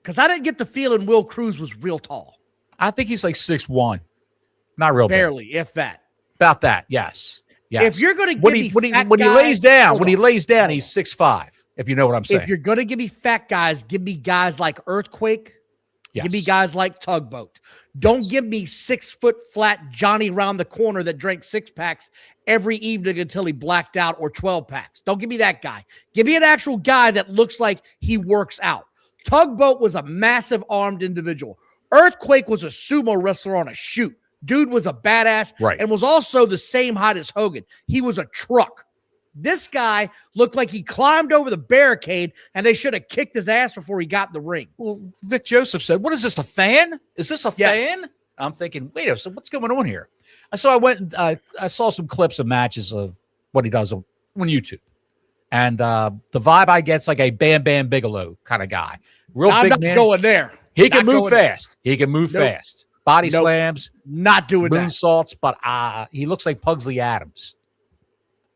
Because I didn't get the feeling Will Cruz was real tall. I think he's like 6'1". Not real barely, big. If that. About that, yes. If you're going to when he lays down, he's 6'5", if you know what I'm saying. If you're going to give me fat guys, give me guys like Earthquake. Yes. Give me guys like Tugboat. Don't give me 6 foot flat Johnny round the corner that drank 6-packs every evening until he blacked out, or 12-packs. Don't give me that guy. Give me an actual guy that looks like he works out. Tugboat was a massive armed individual. Earthquake was a sumo wrestler on a shoot. Dude was a badass and was also the same height as Hogan. He was a truck. This guy looked like he climbed over the barricade, and they should have kicked his ass before he got in the ring. Well, Vic Joseph said, "What is this, a fan? Is this a fan?" I'm thinking, wait a second, what's going on here? So I went and I saw some clips of matches of what he does on YouTube. And the vibe I get's like a Bam Bam Bigelow kind of guy. Real big man. Going there. He can move fast. He can move fast. Body slams. Not doing that. Moonsaults, but he looks like Pugsley Adams.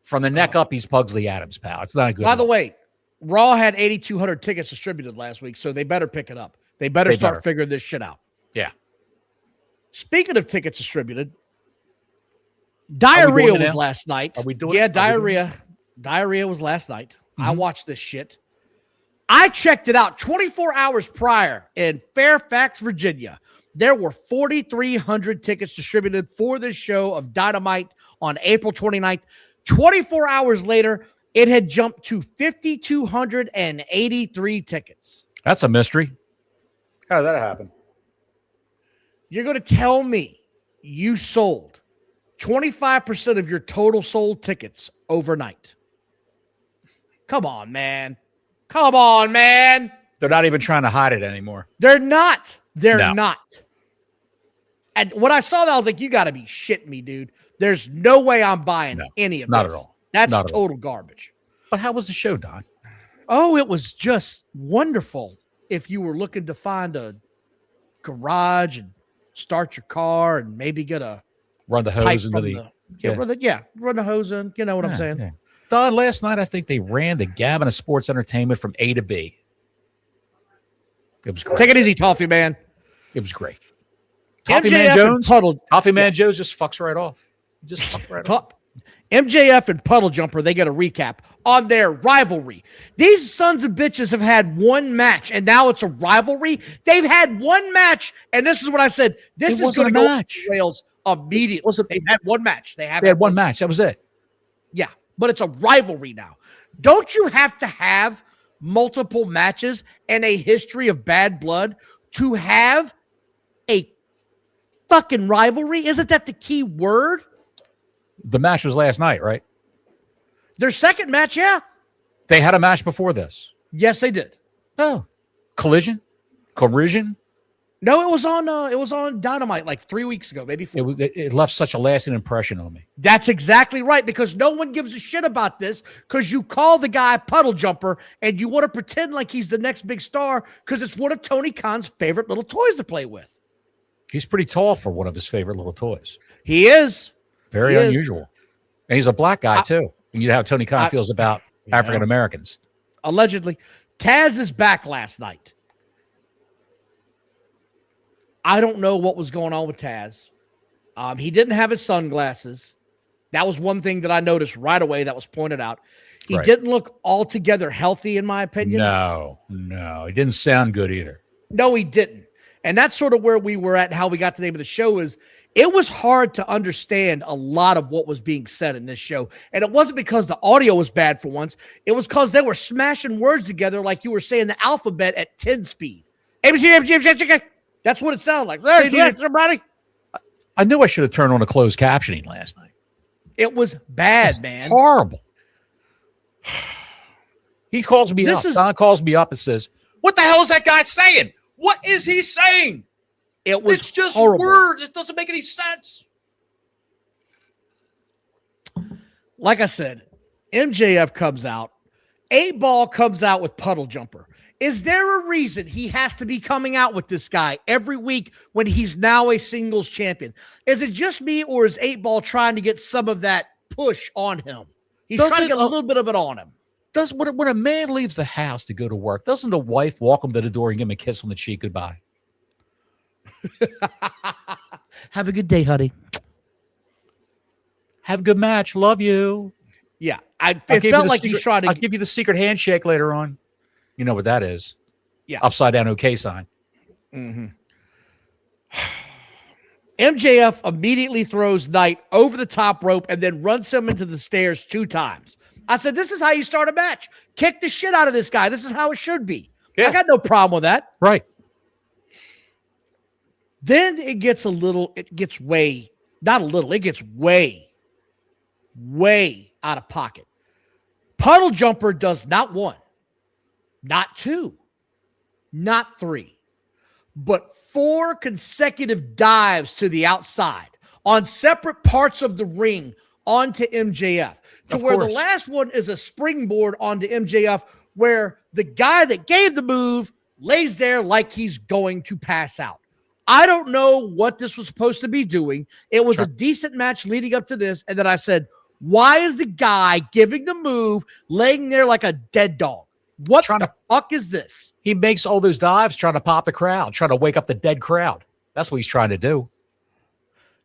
From the neck up, he's Pugsley Adams, pal. It's not a good By the way, Raw had 8,200 tickets distributed last week, so they better pick it up. They better start figuring this shit out. Yeah. Speaking of tickets distributed, Diarrhea was last night. Are we doing it? Yeah, Diarrhea was last night. I watched this shit. I checked it out 24 hours prior in Fairfax, Virginia. There were 4,300 tickets distributed for this show of Dynamite on April 29th. 24 hours later, it had jumped to 5,283 tickets. That's a mystery. How did that happen? You're going to tell me you sold 25% of your total sold tickets overnight. Come on, man. Come on, man. They're not even trying to hide it anymore. They're not. They're not. And when I saw that, I was like, you got to be shitting me, dude. There's no way I'm buying any of this. Not at all. That's total garbage. But how was the show, Don? Oh, it was just wonderful. If you were looking to find a garage and start your car and maybe get a run the hose into the run the hose in. You know what I'm saying? Yeah. Don, last night I think they ran the gamut of sports entertainment from A to B. It was great. Take it easy, Toffee Man. It was great. Toffee Man Jones just fucks right off. Just fuck right off. MJF and Puddle Jumper, they get a recap on their rivalry. These sons of bitches have had one match, and now it's a rivalry. They've had one match, and this is what I said. This is going to go off the rails immediately. They've had one match. They had one match. That was it. Yeah, but it's a rivalry now. Don't you have to have multiple matches and a history of bad blood to have a fucking rivalry? Isn't that the key word? The match was last night, right? Their second match, yeah. They had a match before this. Yes, they did. Oh, Collision? No, it was on Dynamite like 3 weeks ago, maybe 4. It left such a lasting impression on me. That's exactly right, because no one gives a shit about this because you call the guy Puddle Jumper and you want to pretend like he's the next big star because it's one of Tony Khan's favorite little toys to play with. He's pretty tall for one of his favorite little toys. He is. Very unusual. And he's a black guy, too. And you know how Tony Khan feels about African Americans. Allegedly. Taz is back last night. I don't know what was going on with Taz. He didn't have his sunglasses. That was one thing that I noticed right away that was pointed out. He didn't look altogether healthy, in my opinion. No. He didn't sound good either. No, he didn't. And that's sort of where we were at, how we got the name of the show is it was hard to understand a lot of what was being said in this show. And it wasn't because the audio was bad for once. It was because they were smashing words together like you were saying the alphabet at 10 speed. ABC, that's what it sounded like. Somebody. I knew I should have turned on the closed captioning last night. It was bad, man. Horrible. He calls me up. Don calls me up and says, "What the hell is that guy saying? What is he saying?" It's just horrible. Words. It doesn't make any sense. Like I said, MJF comes out. 8-Ball comes out with Puddle Jumper. Is there a reason he has to be coming out with this guy every week when he's now a singles champion? Is it just me, or is 8-Ball trying to get some of that push on him? He's trying to get a little bit of it on him. When a man leaves the house to go to work, doesn't the wife walk him to the door and give him a kiss on the cheek goodbye? Have a good day, honey. Have a good match. Love you. Yeah. It felt like he's trying to... I'll give you the secret handshake later on. You know what that is. Yeah. Upside down OK sign. Mm-hmm. MJF immediately throws Knight over the top rope and then runs him into the stairs 2 times. I said, this is how you start a match. Kick the shit out of this guy. This is how it should be. Yeah. I got no problem with that. Right. Then it gets way out of pocket. Puddle Jumper does not 1, not 2, not 3, but 4 consecutive dives to the outside on separate parts of the ring onto MJF. To where the last one is a springboard onto MJF, where the guy that gave the move lays there like he's going to pass out. I don't know what this was supposed to be doing. It was a decent match leading up to this. And then I said, why is the guy giving the move laying there like a dead dog? What the fuck is this? He makes all those dives trying to pop the crowd, trying to wake up the dead crowd. That's what he's trying to do.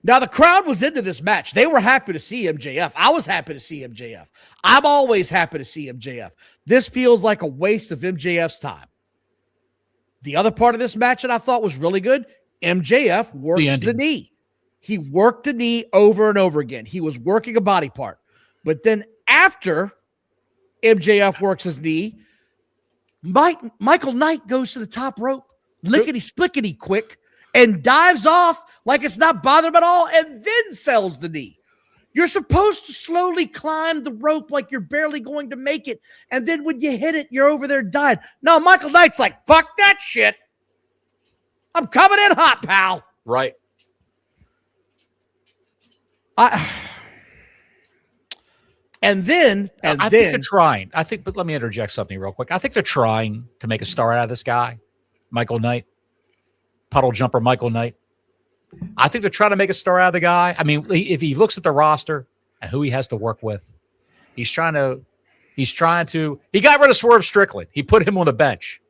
Now, the crowd was into this match. They were happy to see MJF. I was happy to see MJF. I'm always happy to see MJF. This feels like a waste of MJF's time. The other part of this match that I thought was really good, MJF works the knee. He worked the knee over and over again. He was working a body part. But then after MJF works his knee, Michael Knight goes to the top rope, lickety-splickety quick, and dives off like it's not bothering him at all, and then sells the knee. You're supposed to slowly climb the rope like you're barely going to make it, and then when you hit it, you're over there dying. No, Michael Knight's like, fuck that shit. I'm coming in hot, pal. Right. And then I think they're trying. But let me interject something real quick. I think they're trying to make a star out of this guy, Michael Knight, Puddle Jumper Michael Knight. I think they're trying to make a star out of the guy. I mean, if he looks at the roster and who he has to work with, he got rid of Swerve Strickland. He put him on the bench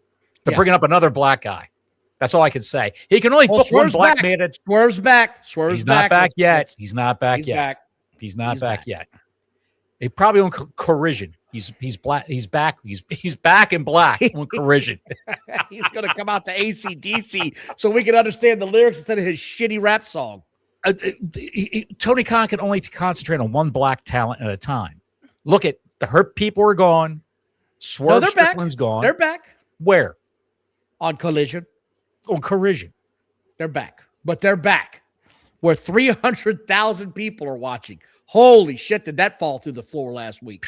to bring up another black guy. That's all I can say. He can only put one black man. Swerve's back. He's not back yet. He's not back yet. He's not back yet. He probably on Corrision. He's black. He's back. He's back in black on Corrision. He's gonna come out to AC/DC so we can understand the lyrics instead of his shitty rap song. Tony Khan can only concentrate on one black talent at a time. Look at the Hurt People are gone. Swerve Strickland's gone. They're back. Where? On Collision. On Corrision. They're back. But they're back. Where 300,000 people are watching. Holy shit, did that fall through the floor last week.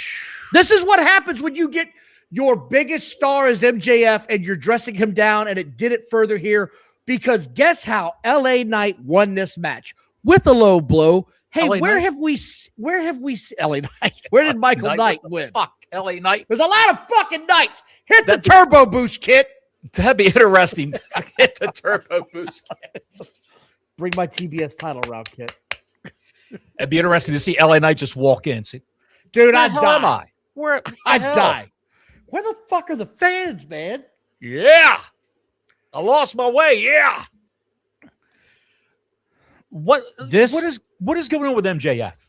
This is what happens when you get your biggest star as MJF and you're dressing him down, and it did it further here because guess how LA Knight won this match? With a low blow. Hey, where have we LA Knight? Where did Michael Knight win? Fuck, LA Knight. There's a lot of fucking Knights. Hit the turbo boost, kid. That'd be interesting. Hit the turbo boost, kid. Bring my TBS title around, kid. It'd be interesting to see LA Knight just walk in. See, dude, I'd die. I'd die. Where the fuck are the fans, man? Yeah. I lost my way. Yeah. What is going on with MJF?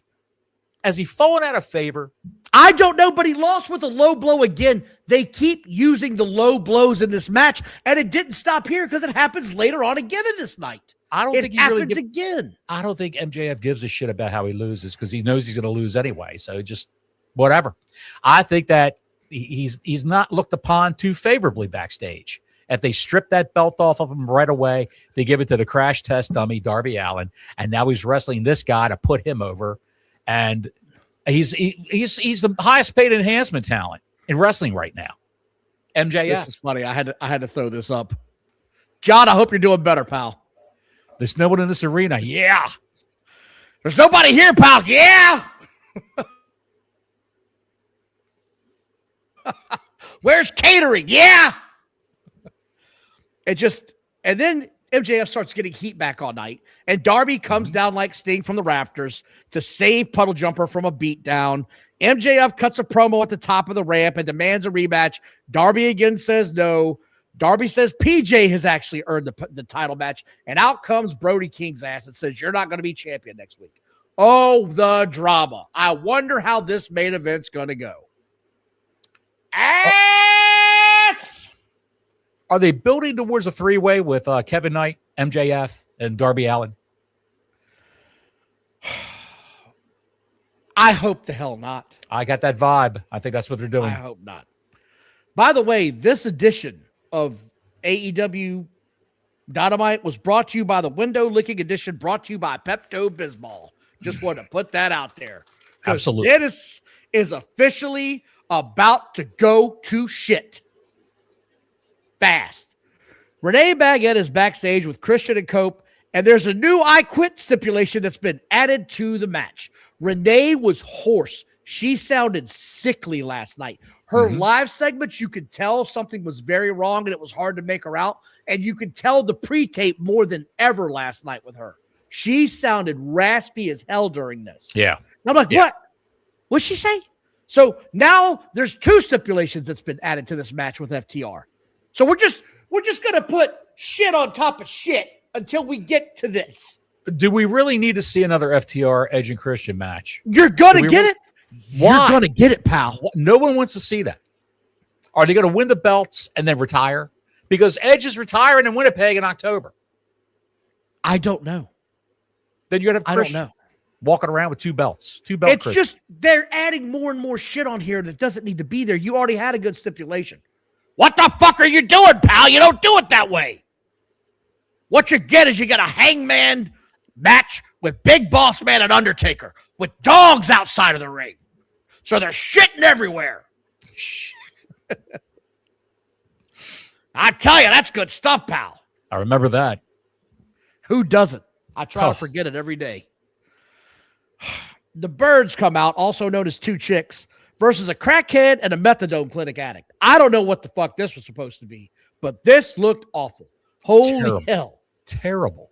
Has he fallen out of favor? I don't know, but he lost with a low blow again. They keep using the low blows in this match, and it didn't stop here because it happens later on again in this night. I don't think he really again. I don't think MJF gives a shit about how he loses because he knows he's going to lose anyway. So just whatever. I think that he's not looked upon too favorably backstage. If they strip that belt off of him right away, they give it to the crash test dummy, Darby Allin, and now he's wrestling this guy to put him over. And he's the highest paid enhancement talent in wrestling right now. MJF. This is funny. I had to throw this up. John, I hope you're doing better, pal. There's no one in this arena. Yeah. There's nobody here, pal. Yeah. Where's catering? Yeah. And then MJF starts getting heat back all night, and Darby comes down like Sting from the rafters to save Puddle Jumper from a beatdown. MJF cuts a promo at the top of the ramp and demands a rematch. Darby again says no. Darby says PJ has actually earned the title match, and out comes Brody King's ass and says, you're not going to be champion next week. Oh, the drama. I wonder how this main event's going to go. Ass! Are they building towards a three-way with Kevin Knight, MJF, and Darby Allin? I hope the hell not. I got that vibe. I think that's what they're doing. I hope not. By the way, this edition of AEW Dynamite was brought to you by the Window Licking Edition, brought to you by Pepto-Bismol. Just want to put that out there. Absolutely. Dennis is officially about to go to shit. Fast. Renee Baguette is backstage with Christian and Cope, and there's a new I Quit stipulation that's been added to the match. Renee was hoarse. She sounded sickly last night. Her live segments, you could tell something was very wrong, and it was hard to make her out. And you could tell the pre-tape more than ever last night with her. She sounded raspy as hell during this. Yeah. And I'm like, what? What'd she say? So now there's two stipulations that's been added to this match with FTR. So we're just gonna put shit on top of shit until we get to this. Do we really need to see another FTR Edge and Christian match? You're gonna get it. Why? You're gonna get it, pal. No one wants to see that. Are they going to win the belts and then retire? Because Edge is retiring in Winnipeg in October. I don't know. Then you're gonna have Christian walking around with two belts. It's just they're adding more and more shit on here that doesn't need to be there. You already had a good stipulation. What the fuck are you doing, pal? You don't do it that way. What you get is you get a hangman match with Big Boss Man and Undertaker with dogs outside of the ring. So they're shitting everywhere. I tell you, that's good stuff, pal. I remember that. Who doesn't? I try to forget it every day. The Birds come out, also known as Two Chicks, versus a crackhead and a methadone clinic addict. I don't know what the fuck this was supposed to be, but this looked awful. Holy hell. Terrible.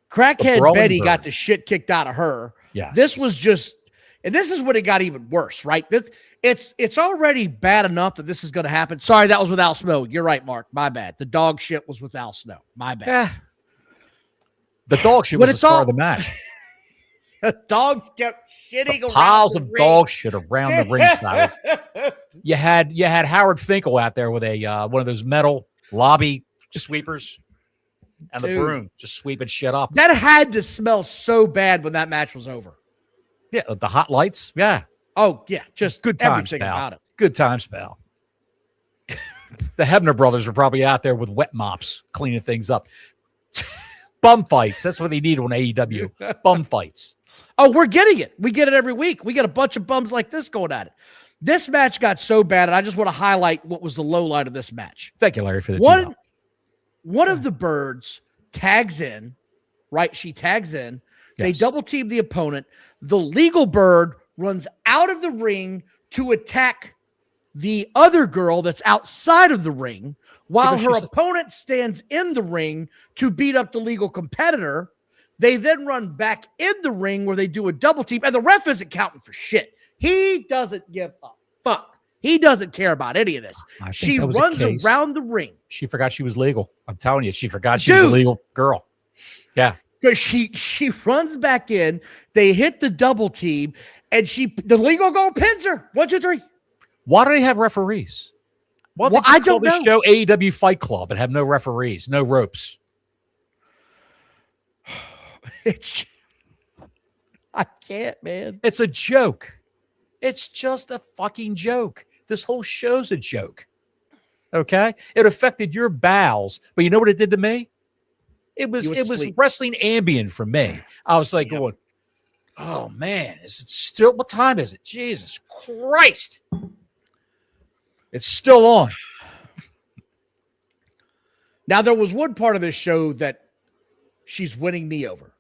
Crackhead Betty got the shit kicked out of her. Yeah. This was just, and this is when it got even worse, right? It's already bad enough that this is going to happen. Sorry, that was with Al Snow. You're right, Mark. My bad. The dog shit was with Al Snow. My bad. Yeah. The dog shit was the star of the match. The dogs kept shitting around piles the of ring. dog shit around the ringside. You had Howard Finkel out there with a one of those metal lobby sweepers and the broom just sweeping shit up. That had to smell so bad when that match was over. Yeah, the hot lights. Yeah. Oh yeah, just good times, everything pal. about it. Good times, pal. The Hebner brothers are probably out there with wet mops cleaning things up. Bum fights. That's what they need on AEW. Bum fights. Oh, we're getting it. We get it every week. We get a bunch of bums like this going at it. This match got so bad, and I just want to highlight what was the low light of this match. Thank you, Larry, for the one of the Birds tags in, right? She tags in. Yes. They double team the opponent. The legal Bird runs out of the ring to attack the other girl that's outside of the ring, while her opponent stands in the ring to beat up the legal competitor. They then run back in the ring where they do a double team, and the ref isn't counting for shit. He doesn't give a fuck. He doesn't care about any of this. She runs around the ring. She forgot she was legal. I'm telling you, she forgot she was a legal girl. Yeah. Because she runs back in. They hit the double team, and the legal girl pins her. 1, 2, 3. Why do they have referees? Well, I don't know. Show AEW Fight Club and have no referees, no ropes. I can't, man. It's a joke. It's just a fucking joke. This whole show's a joke. Okay? It affected your bowels, but you know what it did to me? It was wrestling Ambien for me. I was like going, oh man, is it still, what time is it? Jesus Christ. It's still on. Now, there was one part of this show that she's winning me over.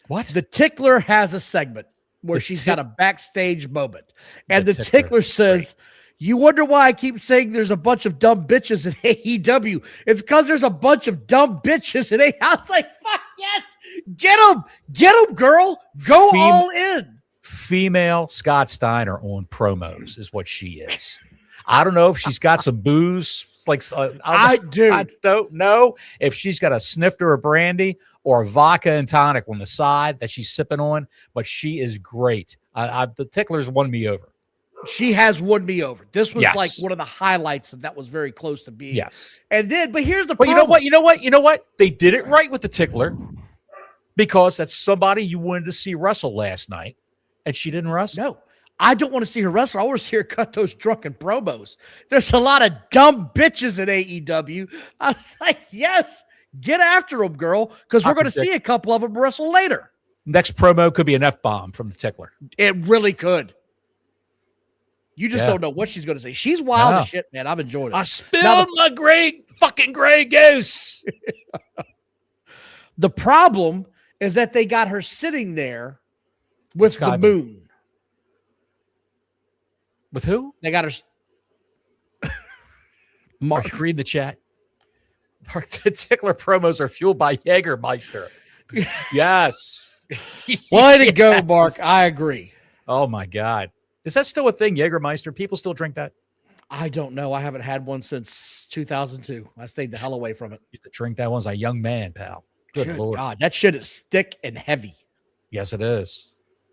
What? The Tickler has a segment where she's got a backstage moment. And the Tickler says, you wonder why I keep saying there's a bunch of dumb bitches in AEW. It's because there's a bunch of dumb bitches in AEW. I was like, fuck yes. Get them, girl. Go all in. Female Scott Steiner on promos is what she is. I don't know if she's got some booze. I don't know if she's got a snifter of brandy or vodka and tonic on the side that she's sipping on, but she is great. The Tickler's won me over. She has won me over. This was like one of the highlights, and that was very close to being. Yes. And then, but here's the problem. You know what? They did it right with the Tickler because that's somebody you wanted to see wrestle last night, and she didn't wrestle. No. I don't want to see her wrestle. I want to see her cut those drunken promos. There's a lot of dumb bitches in AEW. I was like, yes, get after them, girl, because we're going to see a couple of them wrestle later. Next promo could be an F-bomb from the Tickler. It really could. You just don't know what she's going to say. She's wild as shit, man. I've enjoyed it. I spilled my fucking gray goose. The problem is that they got her sitting there with the moon. With who? They got her. Mark, read the chat. Mark, the Tickler promos are fueled by Jägermeister. Yes. Way to go, Mark. I agree. Oh, my God. Is that still a thing, Jägermeister? People still drink that? I don't know. I haven't had one since 2002. I stayed the hell away from it. Used to drink that one as a young man, pal. Good Lord. God, that shit is thick and heavy. Yes, it is.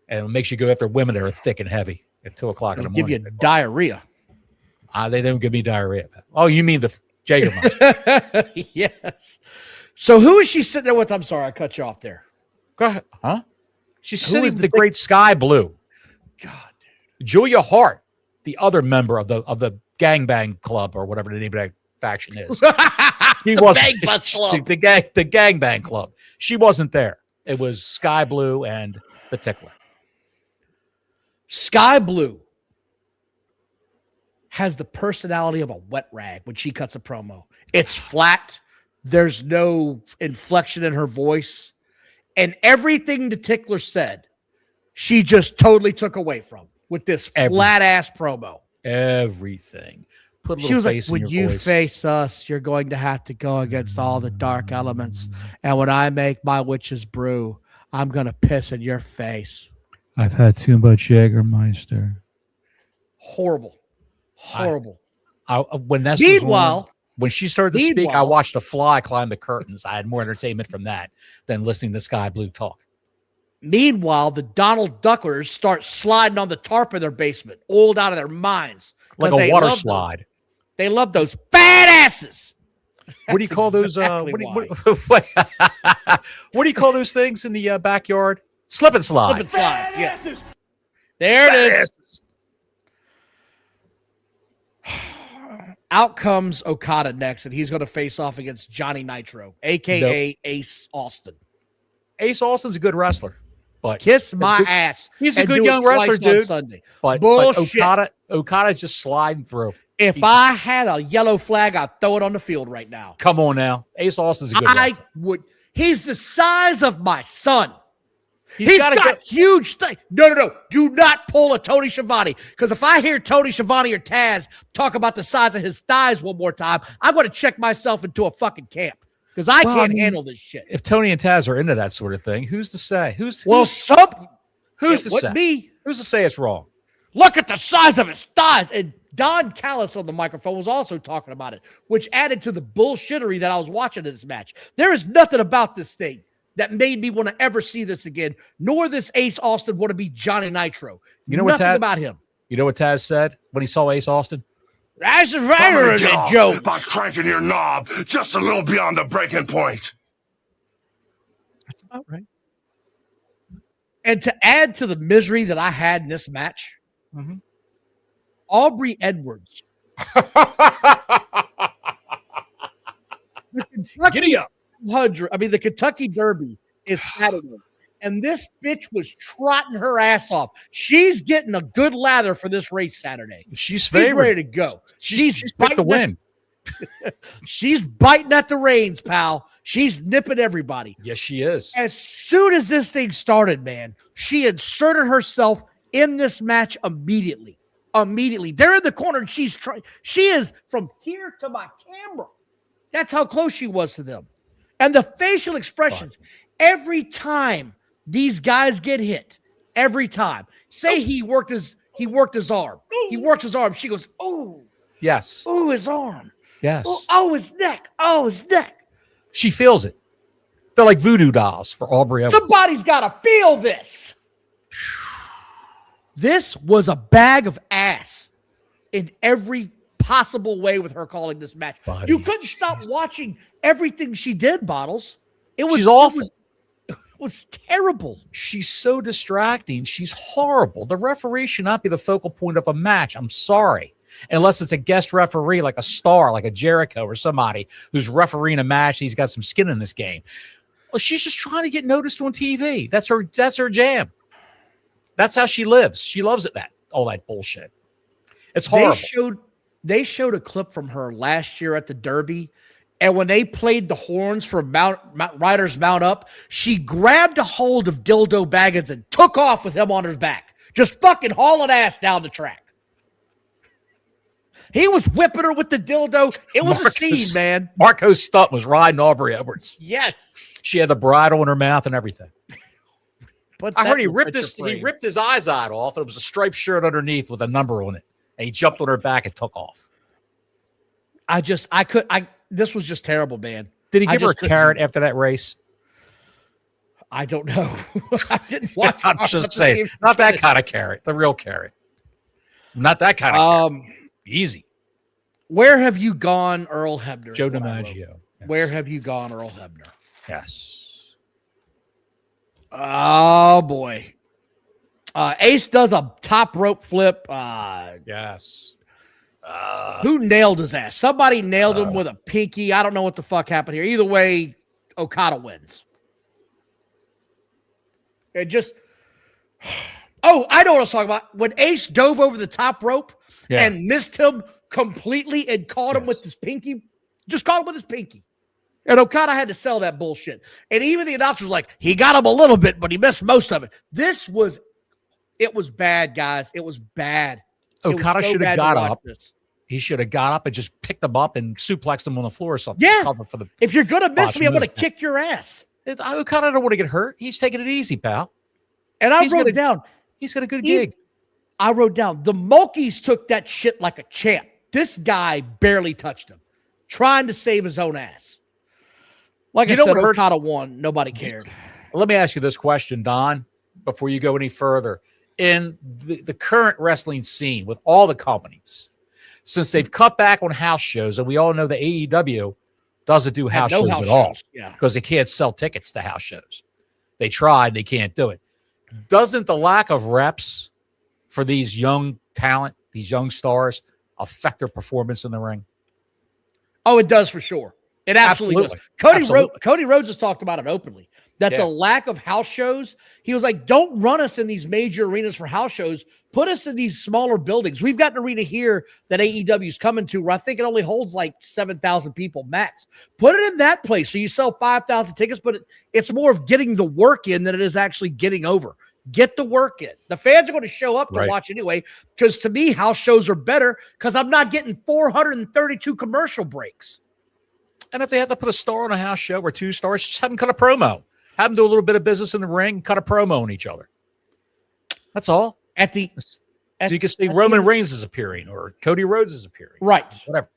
And it makes you go after women that are thick and heavy at 2 o'clock in the morning. Give you diarrhea. They don't give me diarrhea. Oh, you mean the Jägermeister? Yes. So who is she sitting there with? I'm sorry, I cut you off there. Go ahead. Huh? She's sitting with the great Sky Blue. God, dude. Julia Hart, the other member of the Gangbang Club or whatever the name of that faction is. He wasn't the Gangbang Club. She wasn't there. It was Sky Blue and the Tickler. Sky Blue has the personality of a wet rag when she cuts a promo. It's flat. There's no inflection in her voice. And everything the Tickler said, she just totally took away from with this flat-ass promo. Everything. Put a little she was like, face when in you voice. face us, you're going to have to go against all the dark elements. And when I make my witch's brew, I'm going to piss in your face. I've had too much Jägermeister. Horrible. When she started to speak, I watched a fly climb the curtains. I had more entertainment from that than listening to Sky Blue talk. Meanwhile, the Donald Ducklers start sliding on the tarp of their basement, oiled out of their minds. Like a water slide. They love those badasses. What do you call those? What do you call those things in the backyard? Slip and slide. Slip and slides, yeah. There it is. Out comes Okada next, and he's going to face off against Johnny Nitro, a.k.a. Ace Austin. Ace Austin's a good wrestler. But kiss my ass. He's a good young wrestler, dude. Sunday. But Okada's just sliding through. If I had a yellow flag, I'd throw it on the field right now. Come on now. Ace Austin's a good wrestler. He's the size of my son. He's got huge things. No. Do not pull a Tony Schiavone. Because if I hear Tony Schiavone or Taz talk about the size of his thighs one more time, I'm going to check myself into a fucking camp. Because I can't handle this shit. If Tony and Taz are into that sort of thing, who's to say? Who's to say? Me. Who's to say it's wrong? Look at the size of his thighs. And Don Callis on the microphone was also talking about it, which added to the bullshittery that I was watching in this match. There is nothing about this thing that made me want to ever see this again, nor this Ace Austin want to be Johnny Nitro. You know nothing about him. You know what Taz said when he saw Ace Austin? That's a very joke. By cranking your knob just a little beyond the breaking point. That's about right. And to add to the misery that I had in this match, Aubrey Edwards. Giddy up. The Kentucky Derby is Saturday. And this bitch was trotting her ass off. She's getting a good lather for this race Saturday. She's ready to go. She's picked the win. She's biting at the reins, pal. She's nipping everybody. Yes, she is. As soon as this thing started, man, she inserted herself in this match immediately. They're in the corner and she is from here to my camera. That's how close she was to them. And the facial expressions, every time these guys get hit, every time. Say he worked his arm. He works his arm. She goes, oh. Yes. Oh, his arm. Yes. Oh, his neck. Oh, his neck. She feels it. They're like voodoo dolls for Aubrey Edwards. Somebody's got to feel this. This was a bag of ass in every possible way with her calling this match. Buddy, you couldn't stop watching everything she did, Bottles. She's awful. It was terrible. She's so distracting. She's horrible. The referee should not be the focal point of a match. I'm sorry. Unless it's a guest referee like a star, like a Jericho or somebody who's refereeing a match and he's got some skin in this game. Well, she's just trying to get noticed on TV. That's her jam. That's how she lives. She loves it, all that bullshit. It's horrible. They showed a clip from her last year at the Derby, and when they played the horns for Riders Mount Up, she grabbed a hold of Dildo Baggins and took off with him on her back. Just fucking hauling ass down the track. He was whipping her with the dildo. It was a scene, man. Marco Stunt was riding Aubrey Edwards. Yes. She had the bridle in her mouth and everything. But I heard he ripped his eyes out off. And it was a striped shirt underneath with a number on it. And he jumped on her back and took off. This was just terrible, man. Did he give her a carrot after that race? I don't know. I didn't watch. I'm just saying, not that kind of carrot, the real carrot. Not that kind of carrot. Easy. Where have you gone, Earl Hebner? Joe DiMaggio. Yes. Where have you gone, Earl Hebner? Yes. Oh, boy. Ace does a top rope flip. Yes. Who nailed his ass? Somebody nailed him with a pinky. I don't know what the fuck happened here. Either way, Okada wins. It just... Oh, I know what I was talking about. When Ace dove over the top rope and missed him completely and caught him with his pinky, just caught him with his pinky. And Okada had to sell that bullshit. And even the announcer was like, he got him a little bit, but he missed most of it. It was bad, guys. It was bad. Okada should have got up. He should have got up and just picked them up and suplexed them on the floor or something. Yeah. If you're going to miss me, I'm going to kick your ass. Okada don't want to get hurt. He's taking it easy, pal. And I wrote it down. He's got a good gig. I wrote down, the Mulkeys took that shit like a champ. This guy barely touched him, trying to save his own ass. Like I said, Okada won. Nobody cared. Let me ask you this question, Don, before you go any further. In the current wrestling scene with all the companies, since they've cut back on house shows, and we all know the AEW doesn't do house shows at all because they can't sell tickets to house shows. They tried, they can't do it. Doesn't the lack of reps for these young talent, these young stars, affect their performance in the ring? Oh, it does for sure. It absolutely does. Cody Rhodes has talked about it openly, that the lack of house shows, he was like, don't run us in these major arenas for house shows. Put us in these smaller buildings. We've got an arena here that AEW is coming to where I think it only holds like 7,000 people max. Put it in that place so you sell 5,000 tickets, but it's more of getting the work in than it is actually getting over. Get the work in. The fans are going to show up to watch anyway, because to me, house shows are better because I'm not getting 432 commercial breaks. And if they have to put a star on a house show or 2 stars, just have them cut a promo. Have them do a little bit of business in the ring, cut a promo on each other. That's all. So you can see Roman Reigns is appearing or Cody Rhodes is appearing. Right. Whatever.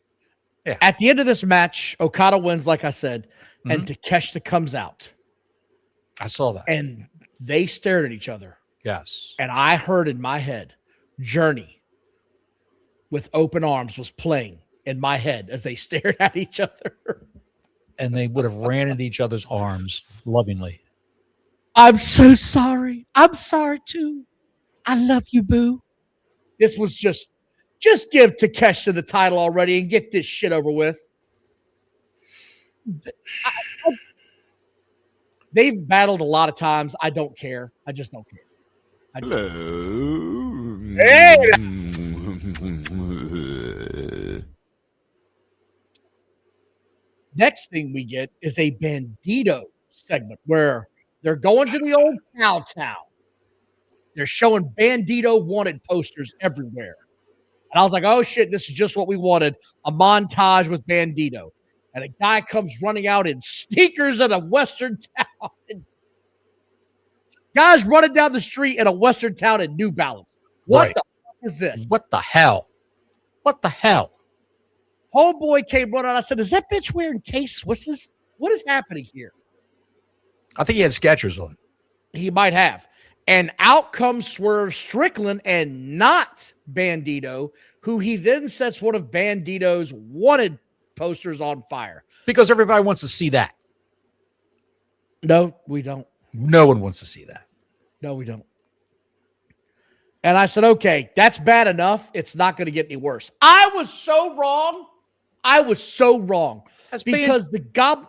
Yeah. At the end of this match, Okada wins, like I said, and Takeshita comes out. I saw that. And they stared at each other. Yes. And I heard in my head, Journey with Open Arms was playing in my head as they stared at each other. And they would have ran into each other's arms lovingly. I'm so sorry. I'm sorry too. I love you, boo. This was just give Takeshita the title already and get this shit over with. They've battled a lot of times. I don't care. I just don't care. Hello. Hey! Next thing we get is a Bandito segment where they're going to the old cow town. They're showing Bandito wanted posters everywhere. And I was like, oh shit, this is just what we wanted. A montage with Bandito. And a guy comes running out in sneakers in a Western town. Guys running down the street in a Western town in New Balance. What the fuck is this? What the hell? What the hell? Homeboy came running out. I said, is that bitch wearing K-Swisses? What is happening here? I think he had Skechers on. He might have. And out comes Swerve Strickland and not Bandito, who he then sets one of Bandito's wanted posters on fire. Because everybody wants to see that. No, we don't. No one wants to see that. No, we don't. And I said, okay, that's bad enough. It's not going to get any worse. I was so wrong. That's because Go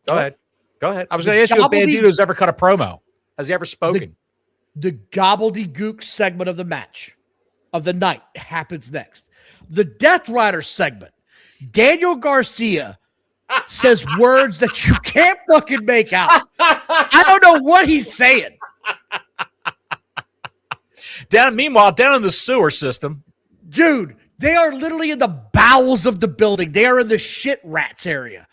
ahead. I was going to ask you if Bandito's ever cut a promo. Has he ever spoken? The gobbledygook segment of the match of the night happens next. The Death Rider segment. Daniel Garcia says words that you can't fucking make out. I don't know what he's saying. Meanwhile, down in the sewer system. Dude, they are literally in the bowels of the building. They are in the shit rats area.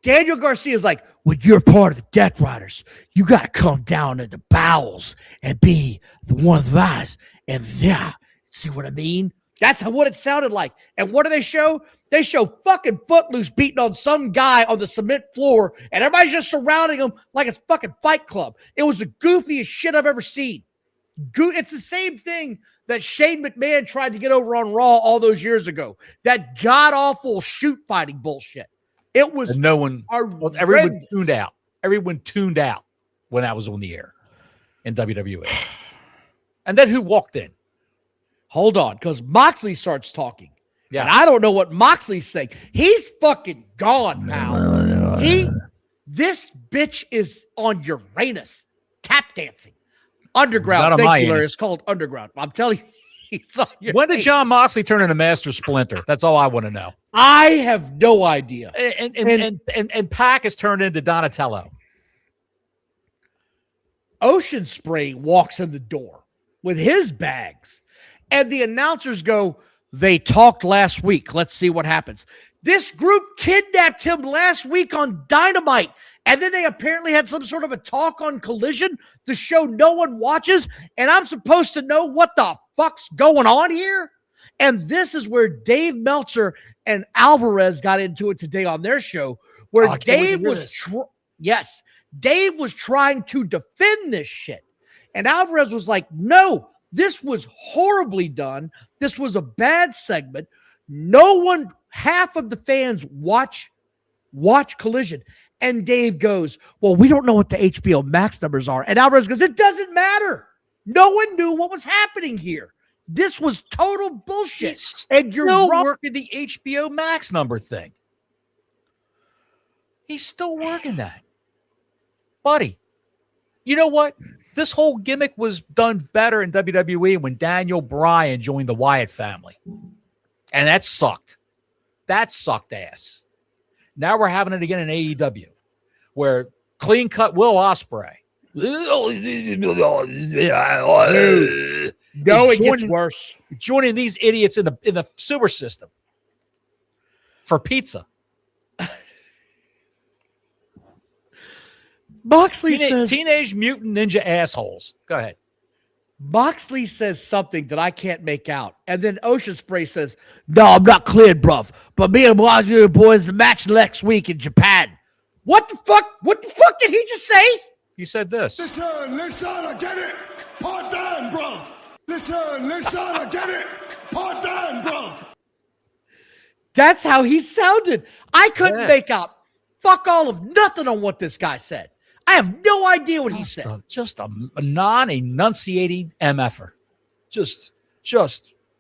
Daniel Garcia is like, when you're part of the Death Riders, you got to come down in the bowels and be the one of us. And yeah, see what I mean? That's what it sounded like. And what do they show? They show fucking Footloose beating on some guy on the cement floor, and everybody's just surrounding him like it's fucking Fight Club. It was the goofiest shit I've ever seen. It's the same thing that Shane McMahon tried to get over on Raw all those years ago. That god-awful shoot fighting bullshit. It was everyone tuned out. Everyone tuned out when that was on the air in WWE. And then who walked in? Hold on, because Moxley starts talking. Yeah, and I don't know what Moxley's saying. He's fucking gone, pal. This bitch is on Uranus, tap dancing. Underground. Thank you, Larry. It's called Underground. I'm telling you. When did John Moxley turn into Master Splinter? That's all I want to know. I have no idea. And Pac has turned into Donatello. Ocean Spray walks in the door with his bags. And the announcers go, they talked last week. Let's see what happens. This group kidnapped him last week on Dynamite. And then they apparently had some sort of a talk on Collision, the show no one watches. And I'm supposed to know what the fuck's going on here? And this is where Dave Meltzer and Alvarez got into it today on their show, where Dave was Dave was trying to defend this shit. And Alvarez was like, no, this was horribly done. This was a bad segment. Half of the fans watch Collision. And Dave goes, well, we don't know what the HBO Max numbers are. And Alvarez goes, it doesn't matter. No one knew what was happening here. This was total bullshit. And you're still working the HBO Max number thing. He's still working that. Buddy, you know what? This whole gimmick was done better in WWE when Daniel Bryan joined the Wyatt family. And that sucked. That sucked ass. Now we're having it again in AEW, where clean-cut Will Ospreay. No, it gets worse. Joining these idiots in the sewer system for pizza. Moxley says Teenage Mutant Ninja assholes. Go ahead. Moxley says something that I can't make out. And then Ocean Spray says, no, I'm not cleared, bruv. But me and Wazoo boys the match next week in Japan. What the fuck? What the fuck did he just say? He said this. Listen, I get it. Part down, bruv. Listen, I get it. Part down, bruv. That's how he sounded. I couldn't make out fuck all of nothing on what this guy said. I have no idea what he said. Just a non-enunciating MFer. Just,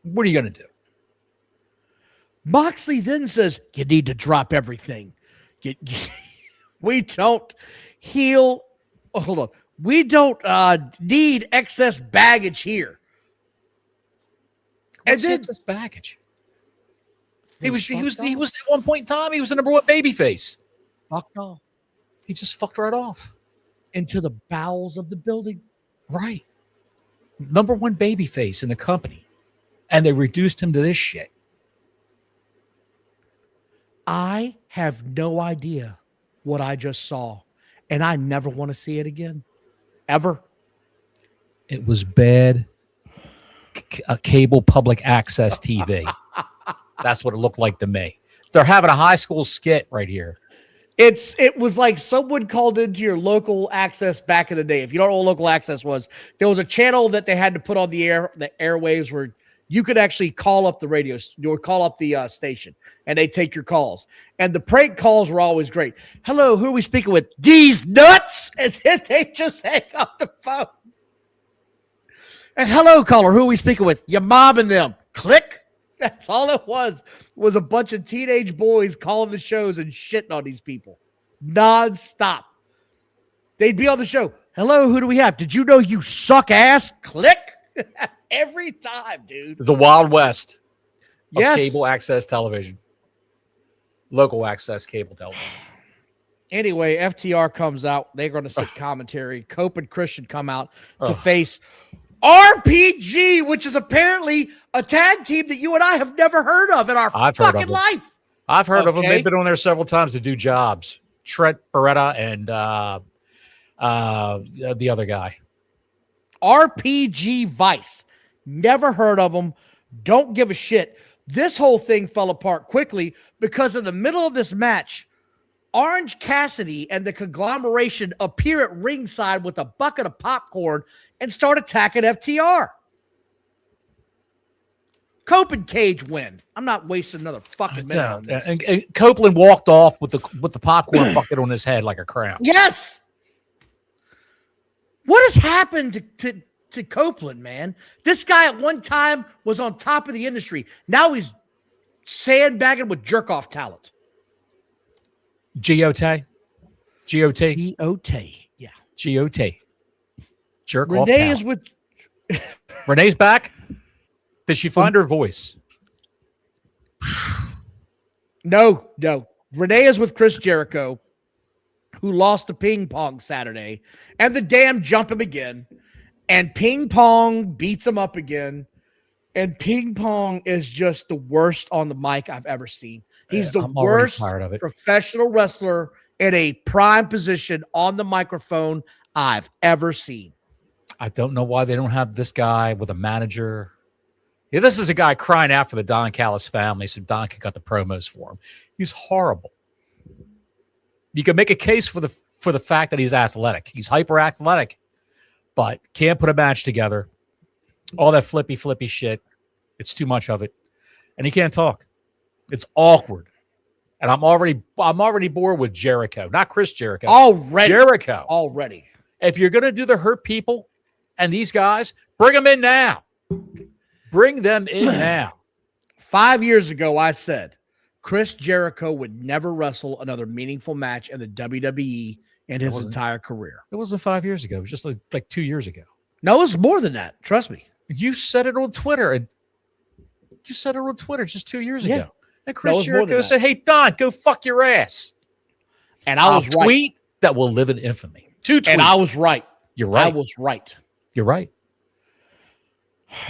what are you going to do? Moxley then says, you need to drop everything. We don't heal. Oh, hold on. We don't need excess baggage here. What's excess baggage? He was at one point in time, he was the number one babyface. Fucked off. He just fucked right off. Into the bowels of the building. Right. Number one babyface in the company. And they reduced him to this shit. I have no idea what I just saw. And I never want to see it again. Ever. It was bad cable public access TV. That's what it looked like to me. They're having a high school skit right here. It was like someone called into your local access back in the day. If you don't know what local access was, there was a channel that they had to put on the airwaves where you could actually call up the radio, or call up the station, and they take your calls. And the prank calls were always great. Hello, who are we speaking with? These nuts, and then they just hang up the phone. And hello, caller, who are we speaking with? Your mom and them. Click. That's all it was a bunch of teenage boys calling the shows and shitting on these people. Non-stop. They'd be on the show. Hello, who do we have? Did you know you suck ass? Click. Every time, dude. The Wild West of Yes. cable access television. Local access cable television. Anyway, FTR comes out. They're going to sit commentary. Cope and Christian come out to face RPG, which is apparently a tag team that you and I have never heard of in our fucking life. I've heard of them. They've been on there several times to do jobs. Trent Beretta and the other guy. RPG Vice. Never heard of them. Don't give a shit. This whole thing fell apart quickly because in the middle of this match, Orange Cassidy and the conglomeration appear at ringside with a bucket of popcorn and start attacking FTR. Cope and Cage win. I'm not wasting another fucking minute on this. And Copeland walked off with the popcorn bucket on his head like a crown. Yes. What has happened to Copeland, man? This guy at one time was on top of the industry. Now he's sandbagging with jerk-off talent. G-O-T? G-O-T? G-O-T, yeah. G-O-T. Jerk Renee off talent. is with... Renee's back? Did she find her voice? No. Renee is with Chris Jericho, who lost to Ping Pong Saturday, and the damn jump him again. And Ping Pong beats him up again. And Ping Pong is just the worst on the mic I've ever seen. He's the worst professional wrestler in a prime position on the microphone I've ever seen. I don't know why they don't have this guy with a manager. Yeah, this is a guy crying out for the Don Callis family so Don could cut the promos for him. He's horrible. You can make a case for the fact that he's athletic. He's hyper athletic, but can't put a match together. All that flippy shit. It's too much of it. And he can't talk. It's awkward. And I'm already bored with Jericho. Not Chris Jericho. Jericho. Already. If you're going to do the Hurt People and these guys, bring them in now. Bring them in now. 5 years ago, I said Chris Jericho would never wrestle another meaningful match in the WWE in his entire career. It wasn't 5 years ago. It was just like 2 years ago. No, it was more than that. Trust me. You said it on Twitter. Just 2 years ago. And Chris Jericho said, "Hey, Don, go fuck your ass." And I was right. Tweet that will live in infamy. Two tweets. And I was right. You're right. I was right. You're right.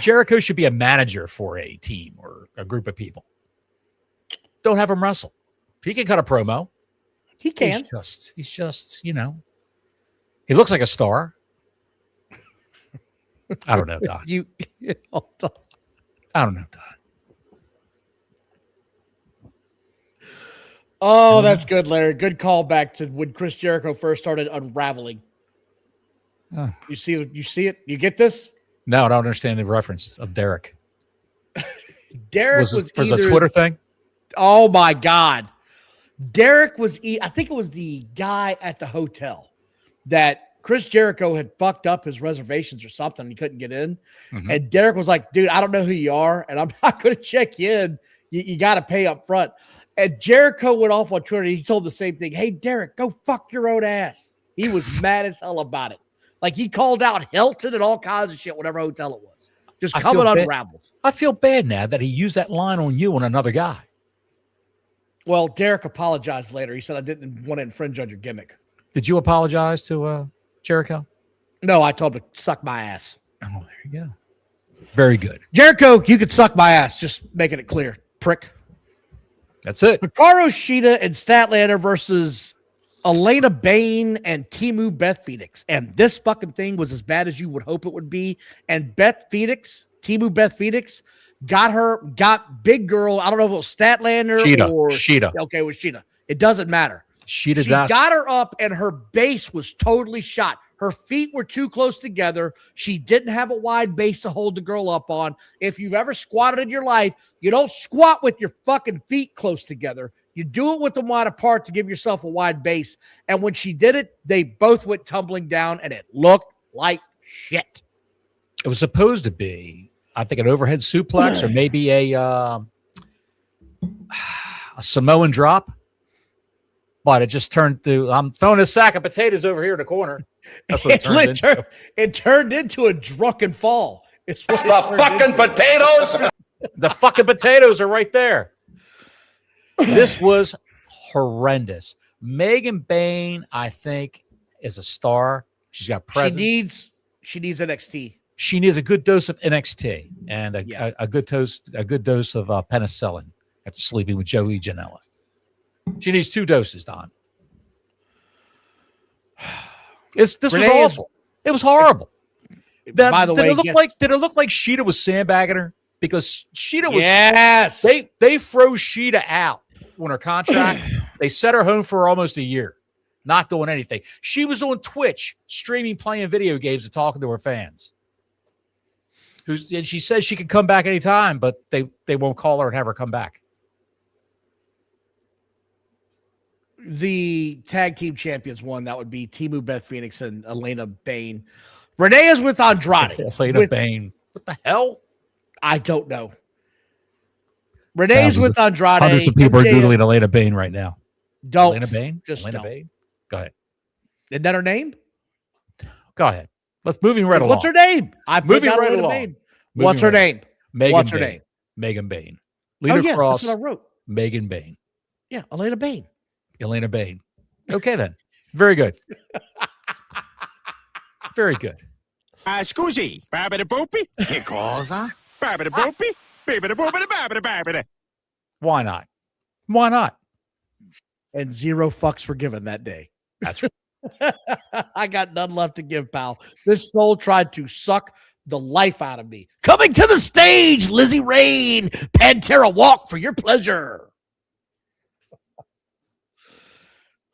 Jericho should be a manager for a team or a group of people. Don't have him wrestle. He can cut a promo. He can. He's just, he looks like a star. I don't know, Don. I don't know, Don. Oh, that's good, Larry. Good callback to when Chris Jericho first started unraveling. You see it? You get this? No, I don't understand the reference of Derek. Derek was a Twitter thing? Oh, my God. Derek was, I think it was the guy at the hotel that Chris Jericho had fucked up his reservations or something. He couldn't get in. Mhm. And Derek was like, dude, I don't know who you are, and I'm not going to check you in. You got to pay up front. And Jericho went off on Twitter. He told the same thing. Hey, Derek, go fuck your own ass. He was mad as hell about it. Like, he called out Hilton and all kinds of shit, whatever hotel it was. Just coming unraveled. I feel bad now that he used that line on you and another guy. Well, Derek apologized later. He said, I didn't want to infringe on your gimmick. Did you apologize to Jericho? No, I told him to suck my ass. Oh, there you go. Very good. Jericho, you could suck my ass. Just making it clear. Prick. That's it. Hikaru Shida and Statlander versus Elena Bain and Timu Beth Phoenix. And this fucking thing was as bad as you would hope it would be. And Timu Beth Phoenix, got big girl. I don't know if it was Statlander or Shida. Okay, it was Shida. It doesn't matter. She got her up and her base was totally shot. Her feet were too close together. She didn't have a wide base to hold the girl up on. If you've ever squatted in your life, you don't squat with your fucking feet close together. You do it with them wide apart to give yourself a wide base. And when she did it, they both went tumbling down and it looked like shit. It was supposed to be, I think, an overhead suplex or maybe a Samoan drop. But it just turned to, I'm throwing a sack of potatoes over here in the corner. That's what it turned into a drunken fall. It's the fucking potatoes. The fucking potatoes are right there. This was horrendous. Megan Bain, I think, is a star. She's got presence. She needs NXT. She needs a good dose of NXT and a good dose of penicillin after sleeping with Joey Janela. She needs 2 doses, Don. This was awful. It was horrible. By the way, did it look like Sheeta was sandbagging her? Because Sheeta was. Yes. They froze Sheeta out on her contract. They set her home for almost a year, not doing anything. She was on Twitch streaming, playing video games, and talking to her fans. And she says she can come back anytime, but they won't call her and have her come back. The tag team champions won. That would be Timu Beth Phoenix and Elena Bain. Renee is with Andrade. Elena Bain. What the hell? I don't know. Renee's with Andrade. Hundreds of people are Googling Elena Bain right now. Don't. Elena Bain? Just Elena don't. Bain? Go ahead. Isn't that her name? Go ahead. Let's moving right along. What's her name? Moving right along. What's her name? What's her name? Megan Bain. Lita Cross. That's what I wrote. Megan Bain. Yeah, Elena Bain. Elena Bain. Okay, then. Very good. Very good. Scusi, babida boopy? Che cosa? Babida boopy? Babida boopy, babida babida. Why not? Why not? And 0 fucks were given that day. That's right. I got none left to give, pal. This soul tried to suck the life out of me. Coming to the stage, Lizzie Rain, Pantera Walk for your pleasure.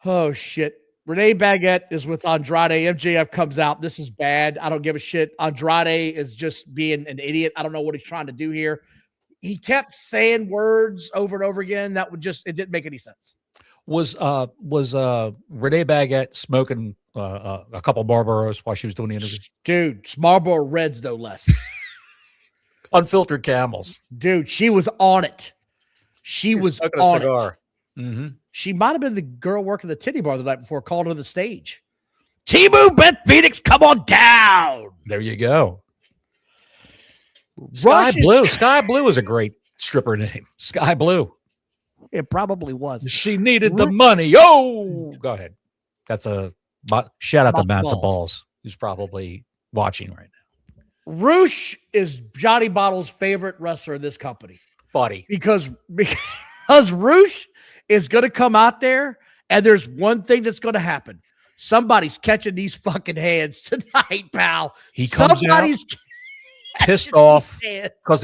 Oh, shit. Renee Baguette is with Andrade. MJF comes out. This is bad. I don't give a shit. Andrade is just being an idiot. I don't know what he's trying to do here. He kept saying words over and over again. It didn't make any sense. Was Renee Baguette smoking a couple Marlboros while she was doing the interview? Dude, Marlboro Reds, no less. Unfiltered Camels. Dude, she was on it. She was smoking on a cigar. it. Mm-hmm. She might have been the girl working the titty bar the night before, called her to the stage. Timu Beth Phoenix, come on down. There you go. Sky Blue is a great stripper name. Sky Blue. It probably was. She needed the money. Oh, go ahead. That's a shout out to Matzo Balls, who's probably watching right now. Roosh is Johnny Bottle's favorite wrestler in this company. Buddy. Because Roosh is going to come out there, and there's one thing that's going to happen. Somebody's catching these fucking hands tonight, pal. Somebody's pissed off because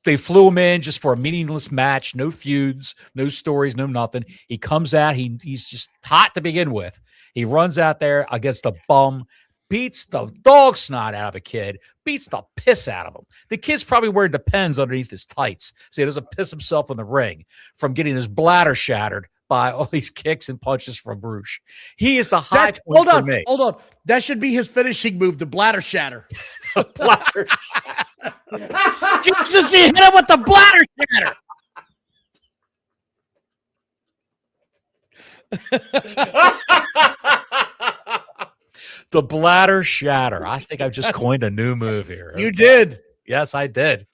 they flew him in just for a meaningless match. No feuds, no stories, no nothing. He comes out. He's just hot to begin with. He runs out there against a bum, beats the dog snot out of a kid, beats the piss out of him. The kid's probably wearing Depends underneath his tights, so he doesn't piss himself in the ring from getting his bladder shattered by all these kicks and punches from Roosh. He is the high point hold for on, me. hold on. That should be his finishing move, the bladder shatter. Bladder Jesus, he hit him with the bladder shatter. The bladder shatter. I think I've just coined a new move here. You did. Yes, I did.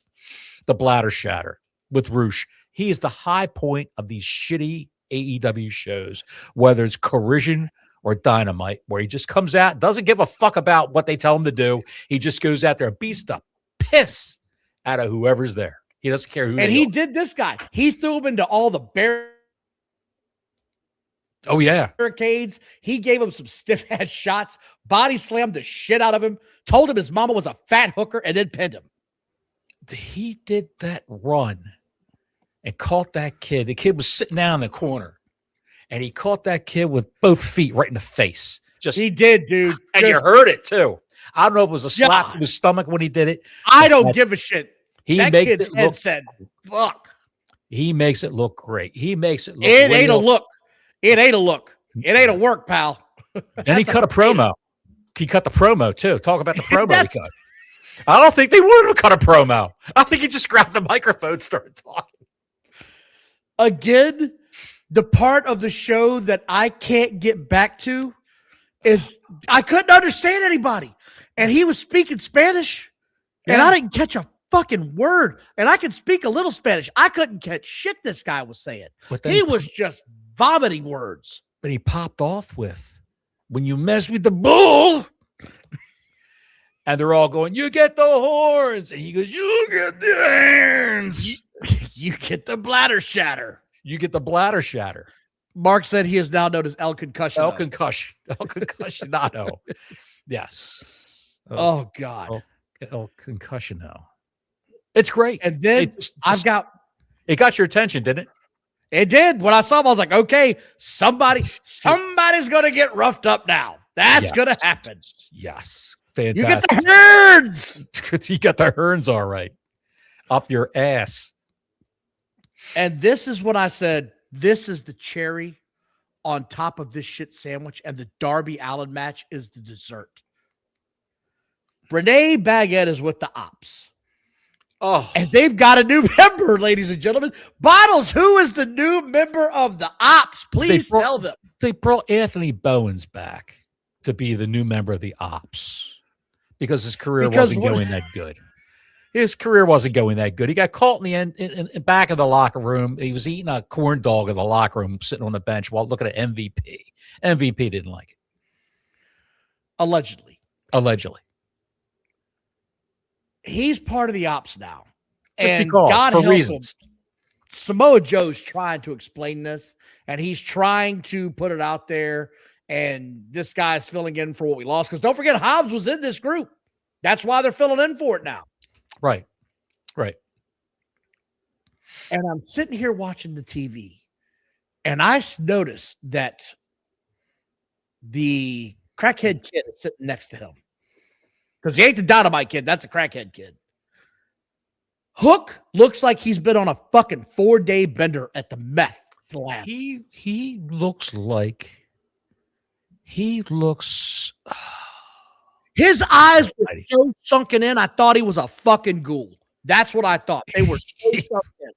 The bladder shatter with Roosh. He is the high point of these shitty AEW shows, whether it's Corrosion or Dynamite, where he just comes out, doesn't give a fuck about what they tell him to do. He just goes out there and beats the piss out of whoever's there. He doesn't care who. And he did this guy. He threw him into all the Oh, yeah. barricades. He gave him some stiff-ass shots, body slammed the shit out of him, told him his mama was a fat hooker, and then pinned him. He did that run and caught that kid. The kid was sitting down in the corner, and he caught that kid with both feet right in the face. Just He did, dude. and you heard it too. I don't know if it was a slap Yeah. to his stomach when he did it. I don't give a shit. He That makes kid's it head look. said, fuck. He makes it look great. He makes it look. It ain't a real. look. It ain't a look. It ain't a work, pal. Then he cut a promo. He cut the promo too. Talk about the promo he That's- cut. I don't think they wanted to cut a promo. I think he just grabbed the microphone and started talking. Again, the part of the show that I can't get back to is I couldn't understand anybody. And he was speaking Spanish, and I didn't catch a fucking word. And I can speak a little Spanish. I couldn't catch shit this guy was saying. But then He was just vomiting words. But he popped off with, "When you mess with the bull," and they're all going, "You get the horns," and he goes, "You get the hands. You get the bladder shatter. You get the bladder shatter." Mark said he is now known as El Concussion. El concussion, El concussionado. Yes. Oh, God. El concussion. It's great. And then It got your attention, didn't it? It did. When I saw him, I was like, okay, somebody's going to get roughed up now. That's going to happen. Yes. You Fantastic. get the herds. You got the herns all right. Up your ass. And this is what I said. This is the cherry on top of this shit sandwich. And the Darby Allin match is the dessert. Renee Baguette is with the Ops. Oh, And they've got a new member, ladies and gentlemen. Bottles, who is the new member of the Ops? Please tell them. They brought Anthony Bowens back to be the new member of the Ops because his career wasn't going that good. His career wasn't going that good. He got caught in the end in back of the locker room. He was eating a corn dog in the locker room, sitting on the bench while looking at MVP. MVP didn't like it. Allegedly. He's part of the Ops now. Just and because, God for help reasons. him, Samoa Joe's trying to explain this, and he's trying to put it out there, and this guy's filling in for what we lost. Because don't forget, Hobbs was in this group. That's why they're filling in for it now. Right. And I'm sitting here watching the TV, and I noticed that the crackhead kid is sitting next to him. Because he ain't the Dynamite kid. That's a crackhead kid. Hook looks like he's been on a fucking 4-day bender at the meth lab. He looks like his eyes were so sunken in, I thought he was a fucking ghoul. That's what I thought. They were so sunken in.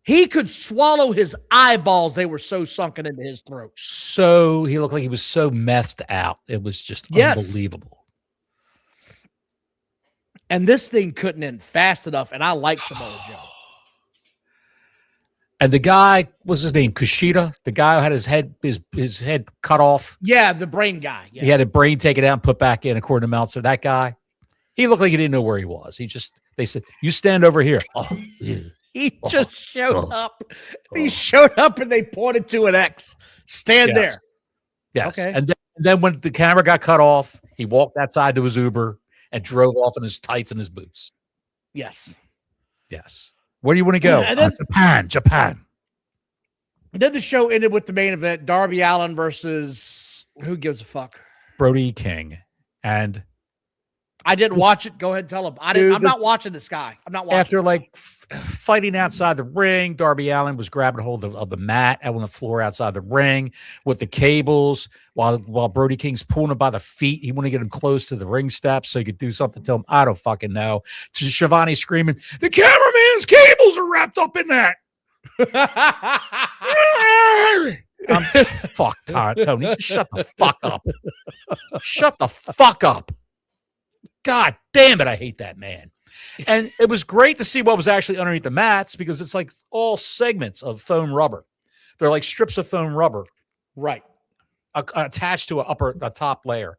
He could swallow his eyeballs. They were so sunken into his throat. So he looked like he was so methed out. It was just unbelievable. And this thing couldn't end fast enough. And I like Samoa Joe. And the guy, what's his name? Kushida, the guy who had his head cut off. Yeah, the brain guy. Yeah. He had a brain taken out and put back in, according to Meltzer. That guy, he looked like he didn't know where he was. They said, "You stand over here." Oh, yeah. He just showed up. He showed up and they pointed to an X. Stand there. Yes. Okay. And then when the camera got cut off, he walked outside to his Uber and drove off in his tights and his boots. Yes. Where do you want to go? And then- Japan. And then the show ended with the main event, Darby Allin versus who gives a fuck? Brody King. And I didn't watch it. Go ahead and tell him. I'm not watching this guy. I'm not watching. after like fighting outside the ring. Darby Allin was grabbing hold of the mat out on the floor outside the ring with the cables while Brody King's pulling him by the feet. He wanted to get him close to the ring steps so he could do something to him. I don't fucking know. To Shivani screaming, the cameraman's cables are wrapped up in that. Fuck, Tony. Just shut the fuck up. Shut the fuck up. God damn it. I hate that man. And it was great to see what was actually underneath the mats because it's like all segments of foam rubber. They're like strips of foam rubber. Right. Attached to a top layer.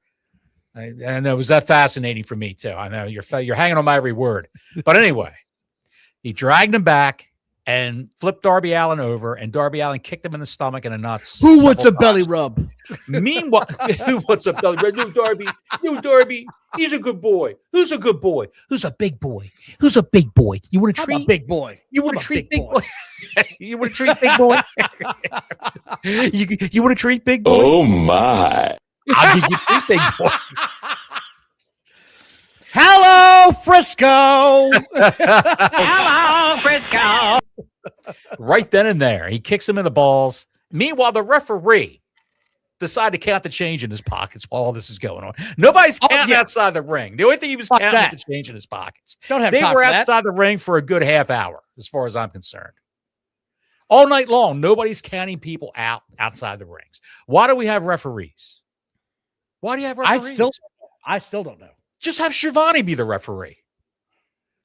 And it was that fascinating for me too. I know you're hanging on my every word. But anyway, he dragged him back and flipped Darby Allin over, and Darby Allin kicked him in the stomach and the nuts. Who wants a belly rub? Meanwhile, who wants a belly rub? No, Darby. He's a good boy. Who's a good boy? Who's a big boy? Who's a big boy? You want to treat a big boy? You want to treat big boy? You want to treat big boy? You want to treat big boy? Oh my! I'll give you treat big boy. Hello, Frisco. Hello, Frisco. Right then and there, he kicks him in the balls. Meanwhile, the referee decided to count the change in his pockets while all this is going on. Nobody's counting outside the ring. The only thing he was counting was the change in his pockets. They were outside the ring for a good half hour, as far as I'm concerned. All night long, nobody's counting people outside the rings. Why do we have referees? Why do you have referees? I still don't know. Just have Shivani be the referee.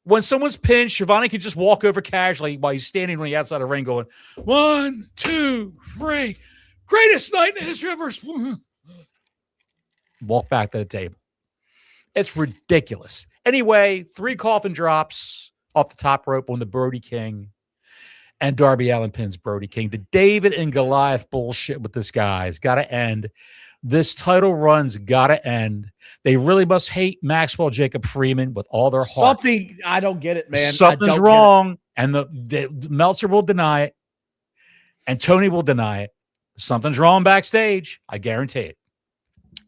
When someone's pinned, Shivani can just walk over casually while he's standing on the outside of the ring going, 1, 2, 3, greatest night in the history of our sport. Walk back to the table. It's ridiculous. Anyway, 3 coffin drops off the top rope on the Brody King, and Darby Allin pins Brody King. The David and Goliath bullshit with this guy has got to end. This title run's got to end. They really must hate Maxwell Jacob Freeman with all their heart. Something, I don't get it, man. Something's wrong. And the Meltzer will deny it. And Tony will deny it. Something's wrong backstage. I guarantee it.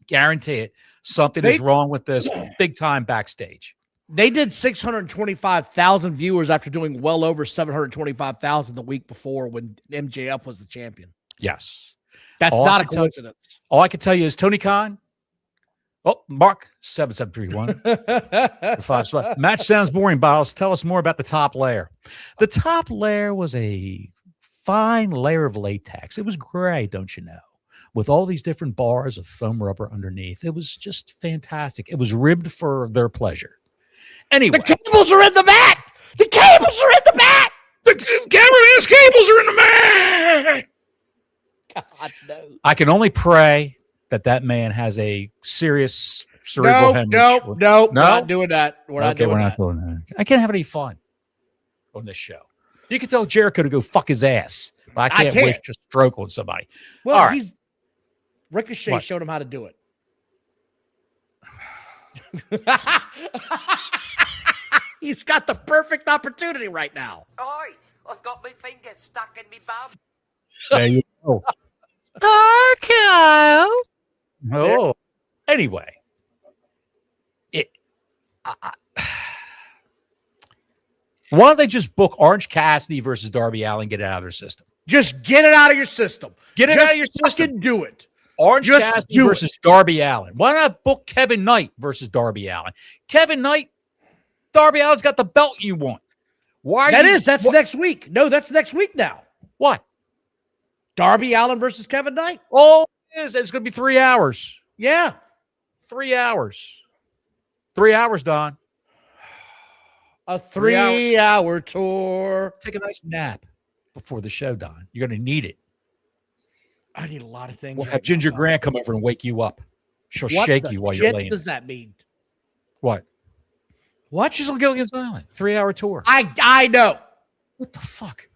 Guarantee it. Something is wrong with this big time backstage. They did 625,000 viewers after doing well over 725,000 the week before when MJF was the champion. Yes. That's not a coincidence. All I can tell you is Tony Khan. Oh, Mark 7731. 5 match sounds boring, Bottles. Tell us more about the top layer. The top layer was a fine layer of latex. It was gray, don't you know? With all these different bars of foam rubber underneath. It was just fantastic. It was ribbed for their pleasure. Anyway. The cables are in the mat. The cables are in the mat. The cameraman's cables are in the mat. God, no. I can only pray that man has a serious cerebral hemorrhage. No, not doing that. We're not doing that. I can't have any fun on this show. You can tell Jericho to go fuck his ass, but I can't wish to stroke on somebody. Well, all right. Ricochet showed him how to do it. He's got the perfect opportunity right now. Oi, I've got my fingers stuck in me bum. There you go. Okay. Oh. Anyway. Why don't they just book Orange Cassidy versus Darby Allin, get it out of their system? Just get it out of your system. Get it out of your system. Do it. Orange Cassidy versus Darby Allin. Why not book Kevin Knight versus Darby Allin? Kevin Knight, Darby Allin's got the belt you want. Why? That's next week. No, that's next week now. What? Darby Allin versus Kevin Knight. Oh, it is. It's going to be 3 hours. Yeah. 3 hours. 3 hours, Don. A 3-hour tour. Take a nice nap before the show, Don. You're going to need it. I need a lot of things. We'll have Ginger Grant come over and wake you up. She'll shake you while you're laying. What does that mean? What? She's on Gilligan's Island. 3-hour tour. I know. What the fuck?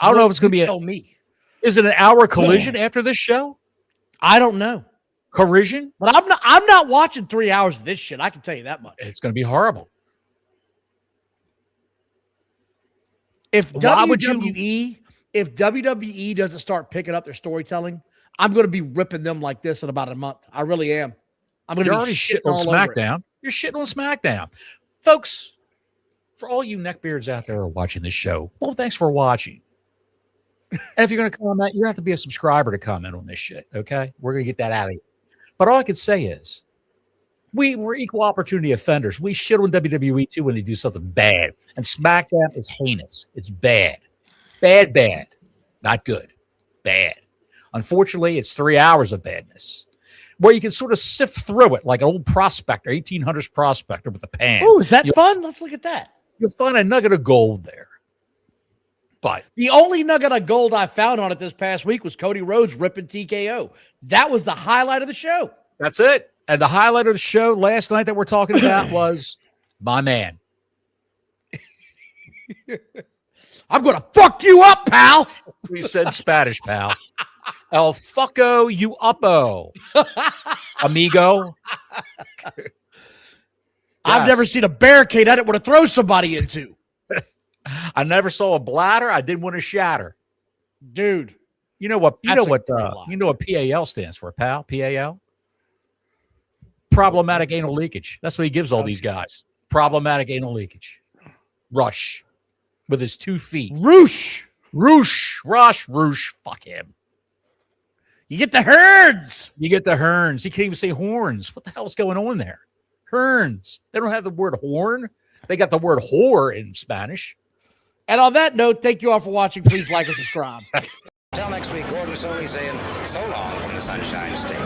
I don't know if it's going to be tell me. Is it an hour collision after this show? I don't know. Corrision? But I'm not watching 3 hours of this shit. I can tell you that much. It's going to be horrible. If WWE doesn't start picking up their storytelling, I'm going to be ripping them like this in about a month. I really am. I'm going to be already shitting on SmackDown. You're shitting on SmackDown. Folks, for all you neckbeards out there who are watching this show, well, thanks for watching. And if you're going to comment, you have to be a subscriber to comment on this shit. Okay, we're going to get that out of you. But all I can say is, we're equal opportunity offenders. We shit on WWE too when they do something bad. And SmackDown is heinous. It's bad. Bad. Not good. Bad. Unfortunately, it's 3 hours of badness where you can sort of sift through it like an old prospector, 1800s prospector with a pan. Oh, is that fun? Let's look at that. You'll find a nugget of gold there. But the only nugget of gold I found on it this past week was Cody Rhodes ripping TKO. That was the highlight of the show. That's it. And the highlight of the show last night that we're talking about was my man. I'm going to fuck you up, pal. We said Spanish, pal. El fucko you uppo. Amigo. I've never seen a barricade I didn't want to throw somebody into. I never saw a bladder I didn't want to shatter. Dude. You know what PAL stands for, pal? PAL? Problematic anal leakage. That's what he gives all these guys. Problematic anal leakage. Rush. With his 2 feet. Rush. Fuck him. You get the herds. He can't even say horns. What the hell is going on there? Herns. They don't have the word horn. They got the word whore in Spanish. And on that note, thank you all for watching. Please like and subscribe. Until next week, Gordon Soley saying so long from the Sunshine State.